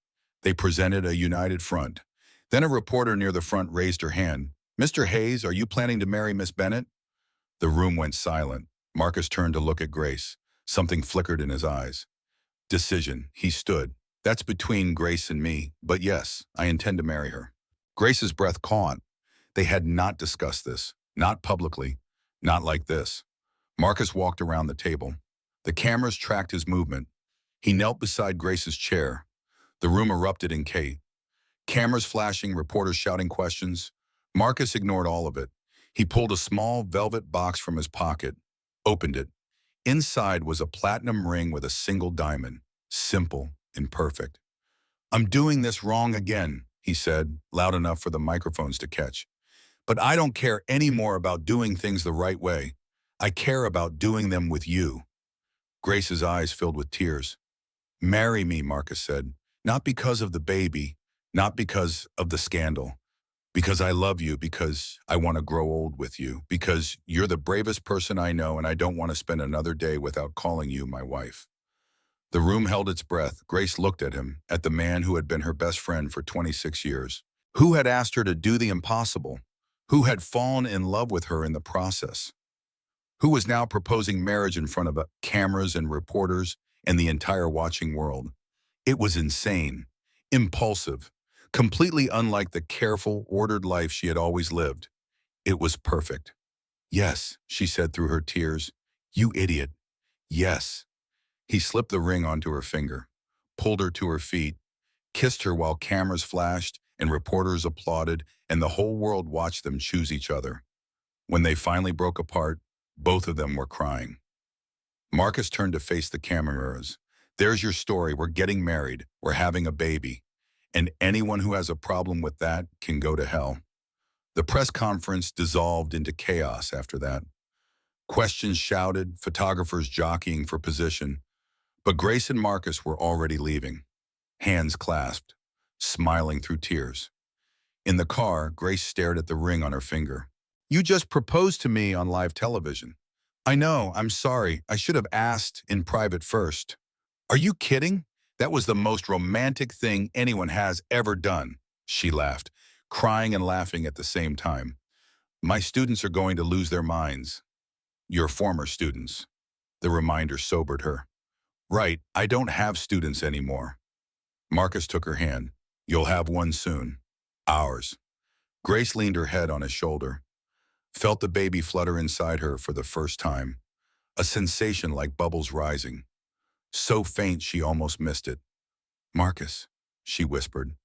They presented a united front. Then a reporter near the front raised her hand. "Mr. Hayes, are you planning to marry Miss Bennett?" The room went silent. Marcus turned to look at Grace. Something flickered in his eyes. "Decision," he stood. "That's between Grace and me, but yes, I intend to marry her." Grace's breath caught. They had not discussed this. Not publicly. Not like this. Marcus walked around the table. The cameras tracked his movement. He knelt beside Grace's chair. The room erupted in Kate. Cameras flashing, reporters shouting questions. Marcus ignored all of it. He pulled a small velvet box from his pocket. opened it. Inside was a platinum ring with a single diamond, simple and perfect. "I'm doing this wrong again," he said, loud enough for the microphones to catch. "But I don't care any more about doing things the right way. I care about doing them with you." Grace's eyes filled with tears. "Marry me," Marcus said. "Not because of the baby, not because of the scandal. Because I love you, because I want to grow old with you, because you're the bravest person I know and I don't want to spend another day without calling you my wife." The room held its breath. Grace looked at him, at the man who had been her best friend for 26 years, who had asked her to do the impossible, who had fallen in love with her in the process, who was now proposing marriage in front of cameras and reporters and the entire watching world. It was insane, impulsive, completely unlike the careful, ordered life she had always lived. It was perfect. "Yes," she said through her tears. "You idiot. Yes." He slipped the ring onto her finger, pulled her to her feet, kissed her while cameras flashed and reporters applauded and the whole world watched them choose each other. When they finally broke apart, both of them were crying. Marcus turned to face the cameras. "There's your story. We're getting married. We're having a baby. And anyone who has a problem with that can go to hell." The press conference dissolved into chaos after that. Questions shouted, photographers jockeying for position. But Grace and Marcus were already leaving, hands clasped, smiling through tears. In the car, Grace stared at the ring on her finger. "You just proposed to me on live television." "I know, I'm sorry. I should have asked in private first." "Are you kidding? That was the most romantic thing anyone has ever done." She laughed, crying and laughing at the same time. "My students are going to lose their minds." "Your former students." The reminder sobered her. "Right, I don't have students anymore." Marcus took her hand. "You'll have one soon. Ours." Grace leaned her head on his shoulder, felt the baby flutter inside her for the first time, a sensation like bubbles rising, so faint she almost missed it. "Marcus," she whispered,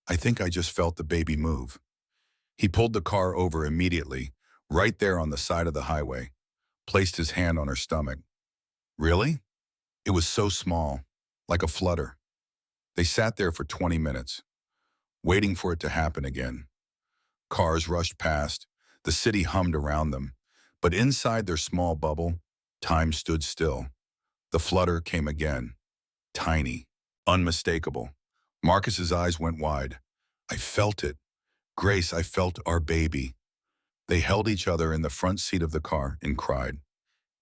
"I think I just felt the baby move." He pulled the car over immediately, right there on the side of the highway, placed his hand on her stomach. "Really?" It was so small, like a flutter. They sat there for 20 minutes, waiting for it to happen again. Cars rushed past, the city hummed around them, but inside their small bubble, time stood still. The flutter came again, tiny, unmistakable. Marcus's eyes went wide. "I felt it. Grace, I felt our baby." They held each other in the front seat of the car and cried.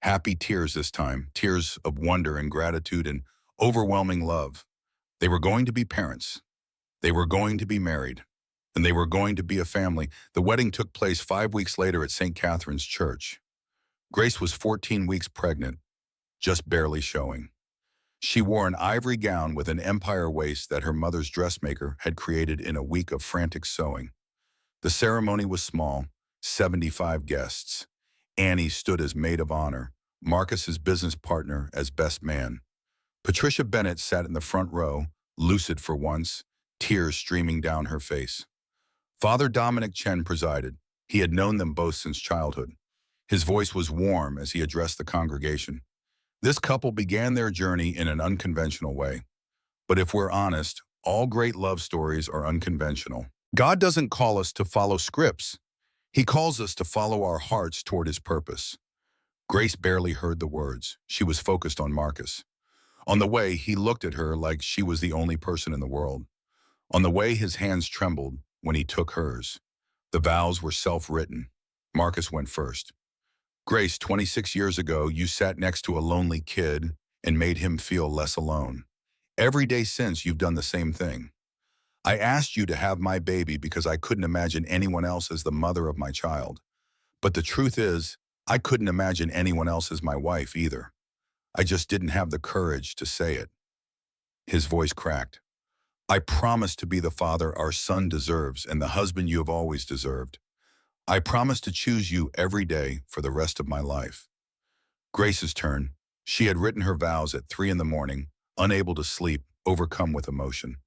Happy tears this time, tears of wonder and gratitude and overwhelming love. They were going to be parents. They were going to be married. And they were going to be a family. The wedding took place 5 weeks later at St. Catherine's Church. Grace was 14 weeks pregnant, just barely showing. She wore an ivory gown with an empire waist that her mother's dressmaker had created in a week of frantic sewing. The ceremony was small, 75 guests. Annie stood as maid of honor, Marcus's business partner as best man. Patricia Bennett sat in the front row, lucid for once, tears streaming down her face. Father Dominic Chen presided. He had known them both since childhood. His voice was warm as he addressed the congregation. This couple began their journey in an unconventional way. But if we're honest, all great love stories are unconventional. God doesn't call us to follow scripts. He calls us to follow our hearts toward his purpose. Grace barely heard the words. She was focused on Marcus. On the way, he looked at her like she was the only person in the world. On the way, his hands trembled when he took hers. The vows were self-written. Marcus went first. "Grace, 26 years ago, you sat next to a lonely kid and made him feel less alone. Every day since, you've done the same thing. I asked you to have my baby because I couldn't imagine anyone else as the mother of my child. But the truth is, I couldn't imagine anyone else as my wife either. I just didn't have the courage to say it." His voice cracked. "I promise to be the father our son deserves and the husband you have always deserved. I promise to choose you every day for the rest of my life." Grace's turn. She had written her vows at 3 in the morning, unable to sleep, overcome with emotion.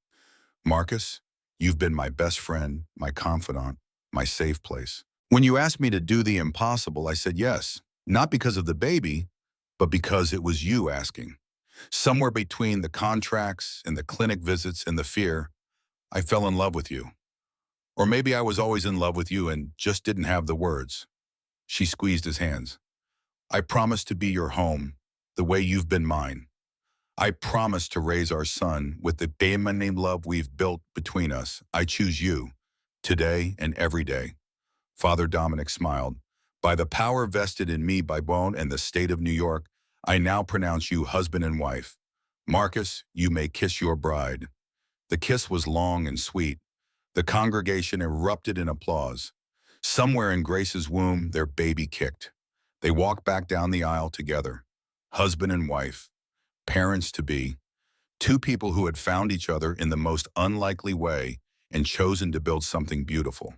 "Marcus, you've been my best friend, my confidant, my safe place. When you asked me to do the impossible, I said yes. Not because of the baby, but because it was you asking. Somewhere between the contracts and the clinic visits and the fear, I fell in love with you. Or maybe I was always in love with you and just didn't have the words. She squeezed his hands. I promise to be your home, the way you've been mine. I promise to raise our son with the diamond love we've built between us. I choose you, today and every day. Father Dominic smiled. By the power vested in me by Bone and the state of New York, I now pronounce you husband and wife. Marcus, you may kiss your bride. The kiss was long and sweet. The congregation erupted in applause. Somewhere in Grace's womb, their baby kicked. They walked back down the aisle together. Husband and wife, parents-to-be, two people who had found each other in the most unlikely way and chosen to build something beautiful.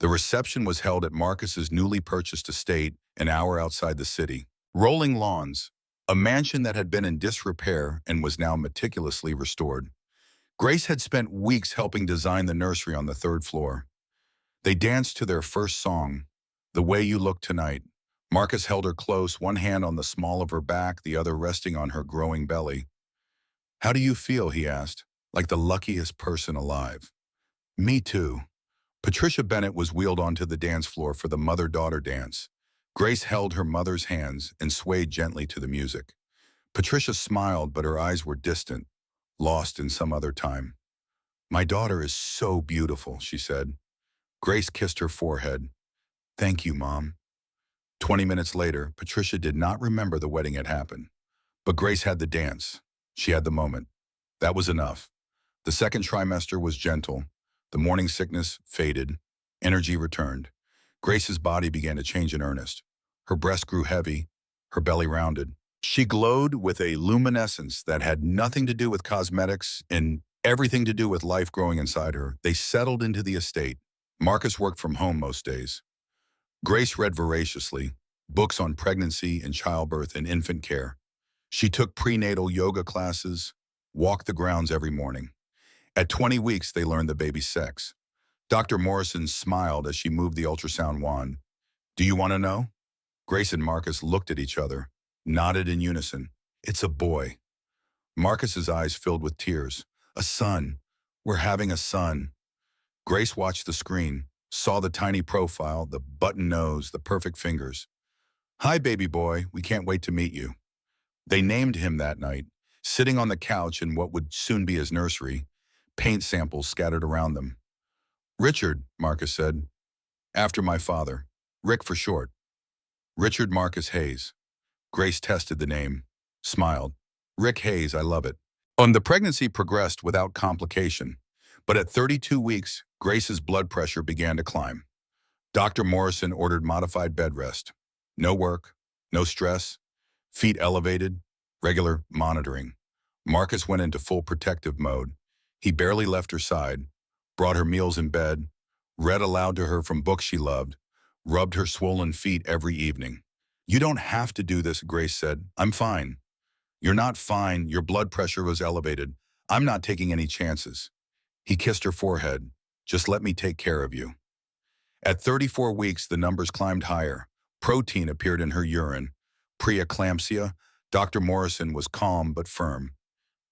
The reception was held at Marcus's newly purchased estate an hour outside the city. Rolling lawns, a mansion that had been in disrepair and was now meticulously restored. Grace had spent weeks helping design the nursery on the third floor. They danced to their first song, The Way You Look Tonight. Marcus held her close, one hand on the small of her back, the other resting on her growing belly. How do you feel, he asked, like the luckiest person alive. Me too. Patricia Bennett was wheeled onto the dance floor for the mother-daughter dance. Grace held her mother's hands and swayed gently to the music. Patricia smiled, but her eyes were distant, lost in some other time. My daughter is so beautiful, she said. Grace kissed her forehead. Thank you, Mom. 20 minutes later, Patricia did not remember the wedding had happened. But Grace had the dance. She had the moment. That was enough. The second trimester was gentle. The morning sickness faded. Energy returned. Grace's body began to change in earnest. Her breast grew heavy, her belly rounded. She glowed with a luminescence that had nothing to do with cosmetics and everything to do with life growing inside her. They settled into the estate. Marcus worked from home most days. Grace read voraciously, books on pregnancy and childbirth and infant care. She took prenatal yoga classes, walked the grounds every morning. At 20 weeks, they learned the baby's sex. Dr. Morrison smiled as she moved the ultrasound wand. Do you want to know? Grace and Marcus looked at each other, nodded in unison. It's a boy. Marcus's eyes filled with tears. A son. We're having a son. Grace watched the screen, saw the tiny profile, the button nose, the perfect fingers. Hi, baby boy. We can't wait to meet you. They named him that night, sitting on the couch in what would soon be his nursery, paint samples scattered around them. Richard, Marcus said. After my father. Rick for short. Richard Marcus Hayes. Grace tested the name, smiled. Rick Hayes, I love it. The pregnancy progressed without complication, but at 32 weeks, Grace's blood pressure began to climb. Dr. Morrison ordered modified bed rest. No work, no stress, feet elevated, regular monitoring. Marcus went into full protective mode. He barely left her side, brought her meals in bed, read aloud to her from books she loved, rubbed her swollen feet every evening. You don't have to do this, Grace said. I'm fine. You're not fine. Your blood pressure was elevated. I'm not taking any chances. He kissed her forehead. Just let me take care of you. At 34 weeks, the numbers climbed higher. Protein appeared in her urine. Preeclampsia. Dr. Morrison was calm but firm.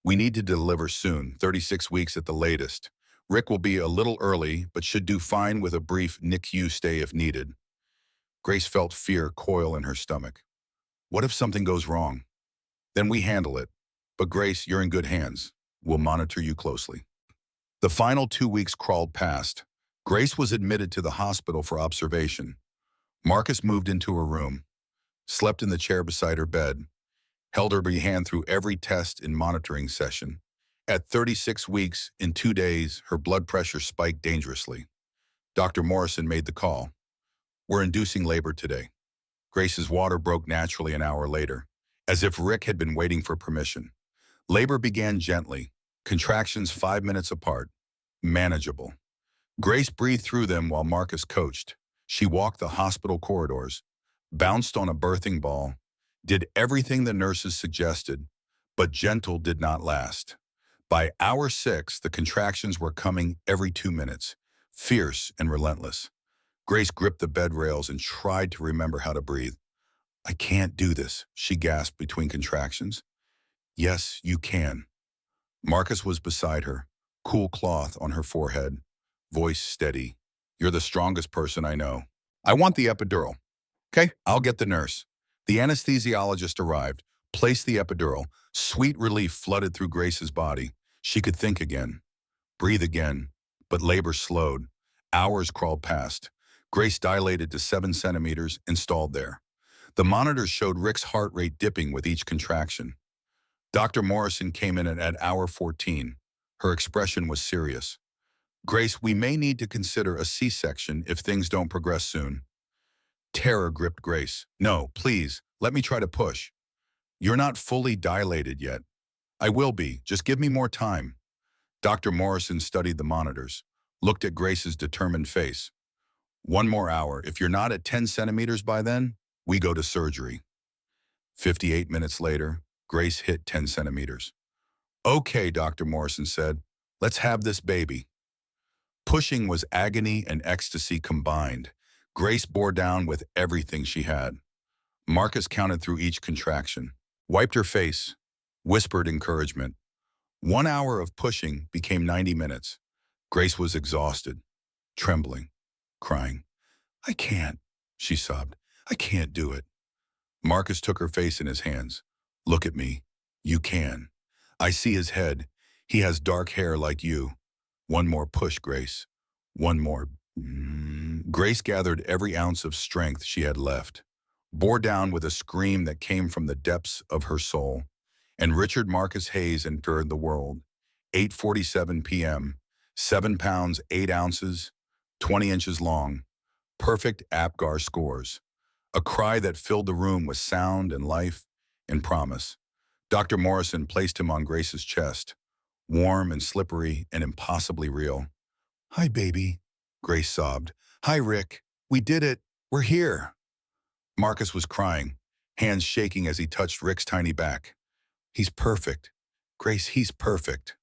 We need to deliver soon, 36 weeks at the latest. Rick will be a little early, but should do fine with a brief NICU stay if needed. Grace felt fear coil in her stomach. What if something goes wrong? Then we handle it. But Grace, you're in good hands. We'll monitor you closely. The final 2 weeks crawled past. Grace was admitted to the hospital for observation. Marcus moved into her room, slept in the chair beside her bed, held her hand through every test and monitoring session. At 36 weeks, in 2 days, her blood pressure spiked dangerously. Dr. Morrison made the call. We're inducing labor today. Grace's water broke naturally an hour later, as if Rick had been waiting for permission. Labor began gently, contractions 5 minutes apart, manageable. Grace breathed through them while Marcus coached. She walked the hospital corridors, bounced on a birthing ball, did everything the nurses suggested, but gentle did not last. By hour 6, the contractions were coming every 2 minutes, fierce and relentless. Grace gripped the bed rails and tried to remember how to breathe. I can't do this, she gasped between contractions. Yes, you can. Marcus was beside her, cool cloth on her forehead, voice steady. You're the strongest person I know. I want the epidural. Okay, I'll get the nurse. The anesthesiologist arrived, placed the epidural. Sweet relief flooded through Grace's body. She could think again, breathe again, but labor slowed. Hours crawled past. Grace dilated to 7 centimeters, installed there. The monitors showed Rick's heart rate dipping with each contraction. Dr. Morrison came in at hour 14. Her expression was serious. Grace, we may need to consider a C-section if things don't progress soon. Terror gripped Grace. No, please, let me try to push. You're not fully dilated yet. I will be, just give me more time. Dr. Morrison studied the monitors, looked at Grace's determined face. 1 more hour. If you're not at 10 centimeters by then, we go to surgery. 58 minutes later, Grace hit 10 centimeters. Okay, Dr. Morrison said, let's have this baby. Pushing was agony and ecstasy combined. Grace bore down with everything she had. Marcus counted through each contraction, wiped her face, whispered encouragement. 1 hour of pushing became 90 minutes. Grace was exhausted, trembling, crying. I can't, she sobbed. I can't do it. Marcus took her face in his hands. Look at me. You can. I see his head. He has dark hair like you. 1 more push, Grace. 1 more. Grace gathered every ounce of strength she had left, bore down with a scream that came from the depths of her soul, and Richard Marcus Hayes entered the world. 8:47 p.m., 7 pounds, 8 ounces, 20 inches long, perfect APGAR scores. A cry that filled the room with sound and life and promise. Dr. Morrison placed him on Grace's chest, warm and slippery and impossibly real. Hi, baby, Grace sobbed. Hi, Rick. We did it. We're here. Marcus was crying, hands shaking as he touched Rick's tiny back. He's perfect. Grace, he's perfect.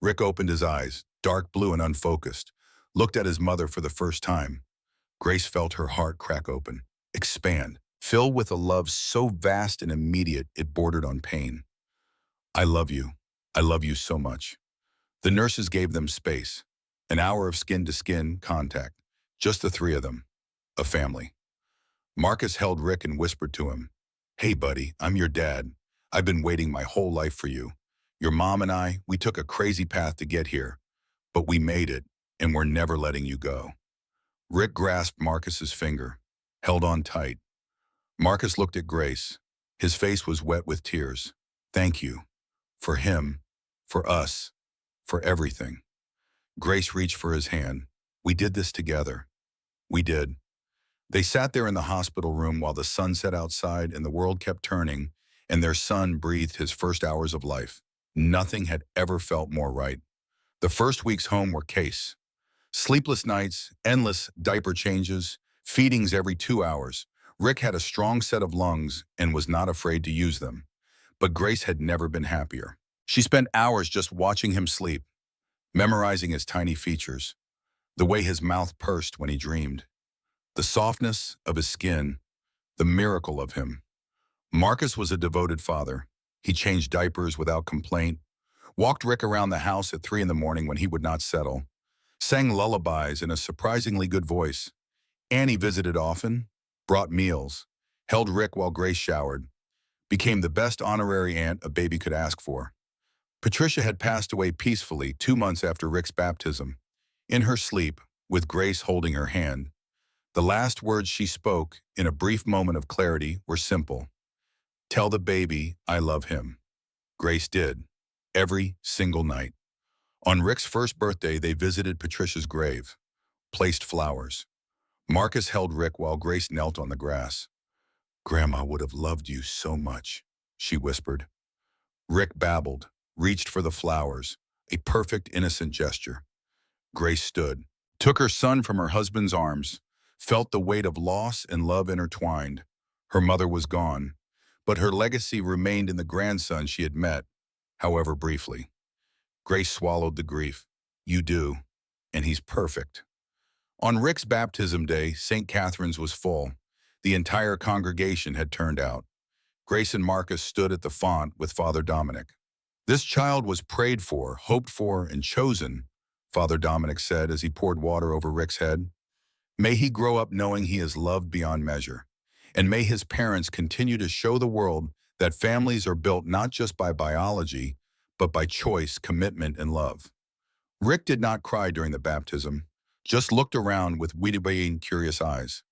Rick opened his eyes, dark blue and unfocused, looked at his mother for the first time. Grace felt her heart crack open, expand, fill with a love so vast and immediate it bordered on pain. I love you. I love you so much. The nurses gave them space, an hour of skin-to-skin contact, just the 3 of them, a family. Marcus held Rick and whispered to him, Hey, buddy, I'm your dad. I've been waiting my whole life for you. Your mom and I, we took a crazy path to get here, but we made it, and we're never letting you go. Rick grasped Marcus's finger, held on tight. Marcus looked at Grace. His face was wet with tears. Thank you. For him, for us, for everything. Grace reached for his hand. We did this together. We did. They sat there in the hospital room while the sun set outside and the world kept turning, and their son breathed his first hours of life. Nothing had ever felt more right. The first weeks home were case. Sleepless nights, endless diaper changes, feedings every 2 hours. Rick had a strong set of lungs and was not afraid to use them. But Grace had never been happier. She spent hours just watching him sleep, memorizing his tiny features, the way his mouth pursed when he dreamed, the softness of his skin, the miracle of him. Marcus was a devoted father. He changed diapers without complaint, walked Rick around the house at 3 in the morning when he would not settle, sang lullabies in a surprisingly good voice. Annie visited often, brought meals, held Rick while Grace showered, became the best honorary aunt a baby could ask for. Patricia had passed away peacefully 2 months after Rick's baptism. In her sleep, with Grace holding her hand, the last words she spoke in a brief moment of clarity were simple. Tell the baby I love him. Grace did, every single night. On Rick's first birthday, they visited Patricia's grave, placed flowers. Marcus held Rick while Grace knelt on the grass. Grandma would have loved you so much, she whispered. Rick babbled, reached for the flowers, a perfect innocent gesture. Grace stood, took her son from her husband's arms, felt the weight of loss and love intertwined. Her mother was gone, but her legacy remained in the grandson she had met, however briefly. Grace swallowed the grief. You do, and he's perfect. On Rick's baptism day, St. Catherine's was full. The entire congregation had turned out. Grace and Marcus stood at the font with Father Dominic. This child was prayed for, hoped for, and chosen, Father Dominic said as he poured water over Rick's head. May he grow up knowing he is loved beyond measure. And may his parents continue to show the world that families are built not just by biology, but by choice, commitment, and love. Rick did not cry during the baptism, just looked around with weedy-baying, curious eyes.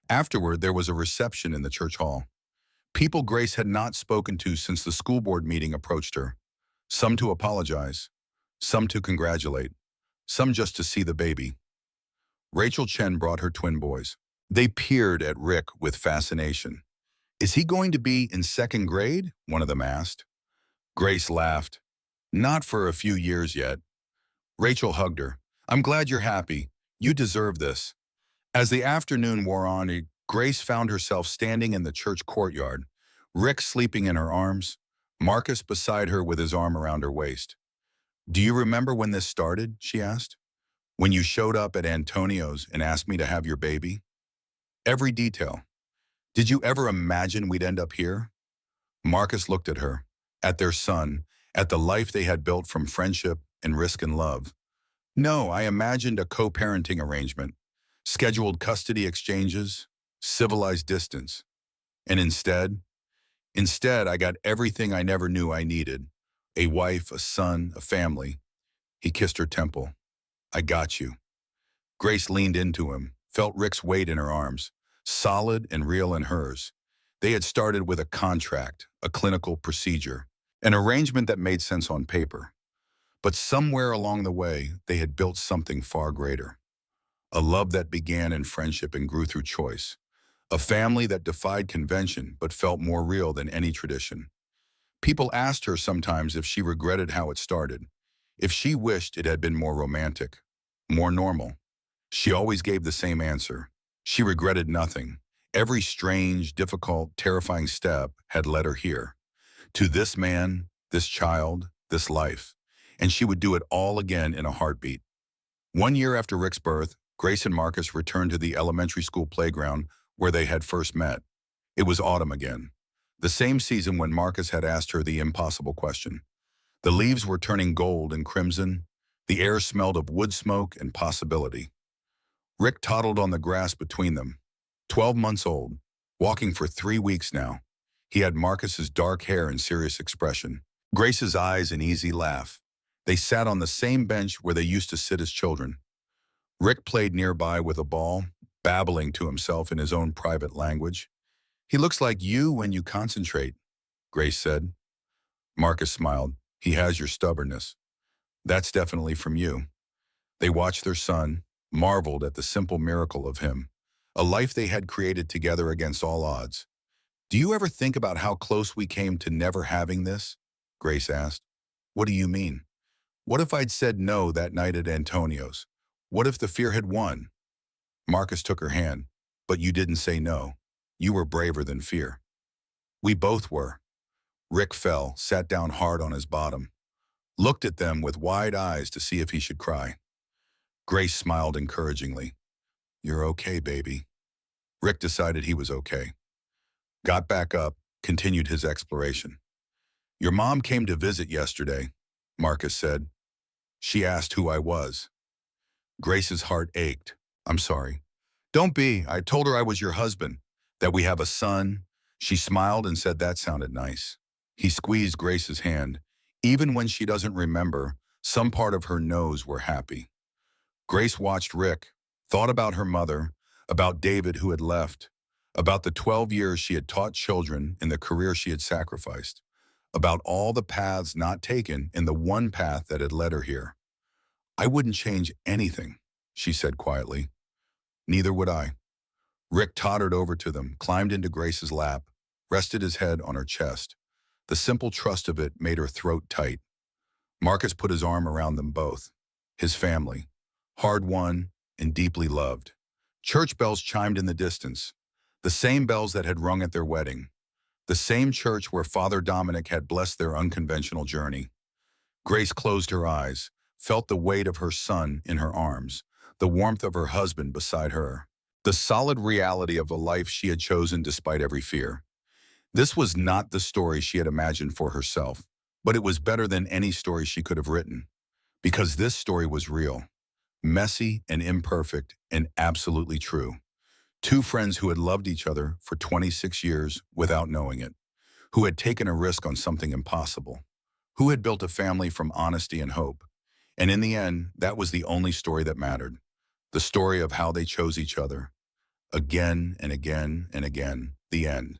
Afterward, there was a reception in the church hall. People Grace had not spoken to since the school board meeting approached her. Some to apologize, some to congratulate, some just to see the baby. Rachel Chen brought her twin boys. They peered at Rick with fascination. Is he going to be in second grade? One of them asked. Grace laughed. Not for a few years yet. Rachel hugged her. I'm glad you're happy. You deserve this. As the afternoon wore on, Grace found herself standing in the church courtyard, Rick sleeping in her arms, Marcus beside her with his arm around her waist. Do you remember when this started? She asked. When you showed up at Antonio's and asked me to have your baby? Every detail. Did you ever imagine we'd end up here? Marcus looked at her, at their son, at the life they had built from friendship and risk and love. No, I imagined a co-parenting arrangement, scheduled custody exchanges, civilized distance. And instead, I got everything I never knew I needed. A wife, a son, a family. He kissed her temple. I got you. Grace leaned into him, felt Rick's weight in her arms, solid and real in hers. They had started with a contract, a clinical procedure, an arrangement that made sense on paper. But somewhere along the way, they had built something far greater. A love that began in friendship and grew through choice. A family that defied convention but felt more real than any tradition. People asked her sometimes if she regretted how it started, if she wished it had been more romantic, more normal. She always gave the same answer. She regretted nothing. Every strange, difficult, terrifying step had led her here. To this man, this child, this life. And she would do it all again in a heartbeat. 1 year after Rick's birth, Grace and Marcus returned to the elementary school playground where they had first met. It was autumn again. The same season when Marcus had asked her the impossible question. The leaves were turning gold and crimson. The air smelled of wood smoke and possibility. Rick toddled on the grass between them, 12 months old, walking for 3 weeks now. He had Marcus's dark hair and serious expression, Grace's eyes and easy laugh. They sat on the same bench where they used to sit as children. Rick played nearby with a ball, babbling to himself in his own private language. He looks like you when you concentrate, Grace said. Marcus smiled. He has your stubbornness. That's definitely from you. They watched their son, marveled at the simple miracle of him, a life they had created together against all odds. Do you ever think about how close we came to never having this? Grace asked. What do you mean? What if I'd said no that night at Antonio's? What if the fear had won? Marcus took her hand. But you didn't say no. You were braver than fear. We both were. Rick fell, sat down hard on his bottom, looked at them with wide eyes to see if he should cry. Grace smiled encouragingly. You're okay, baby. Rick decided he was okay. Got back up, continued his exploration. Your mom came to visit yesterday, Marcus said. She asked who I was. Grace's heart ached. I'm sorry. Don't be. I told her I was your husband, that we have a son. She smiled and said that sounded nice. He squeezed Grace's hand. Even when she doesn't remember, some part of her knows we're happy. Grace watched Rick, thought about her mother, about David who had left, about the 12 years she had taught children and the career she had sacrificed, about all the paths not taken and the one path that had led her here. I wouldn't change anything, she said quietly. Neither would I. Rick tottered over to them, climbed into Grace's lap, rested his head on her chest. The simple trust of it made her throat tight. Marcus put his arm around them both. His family, hard-won and deeply loved. Church bells chimed in the distance, the same bells that had rung at their wedding, the same church where Father Dominic had blessed their unconventional journey. Grace closed her eyes, felt the weight of her son in her arms, the warmth of her husband beside her. The solid reality of a life she had chosen despite every fear. This was not the story she had imagined for herself, but it was better than any story she could have written, because this story was real, messy and imperfect and absolutely true. Two friends who had loved each other for 26 years without knowing it, who had taken a risk on something impossible, who had built a family from honesty and hope. And in the end, that was the only story that mattered. The story of how they chose each other, again and again and again, the end.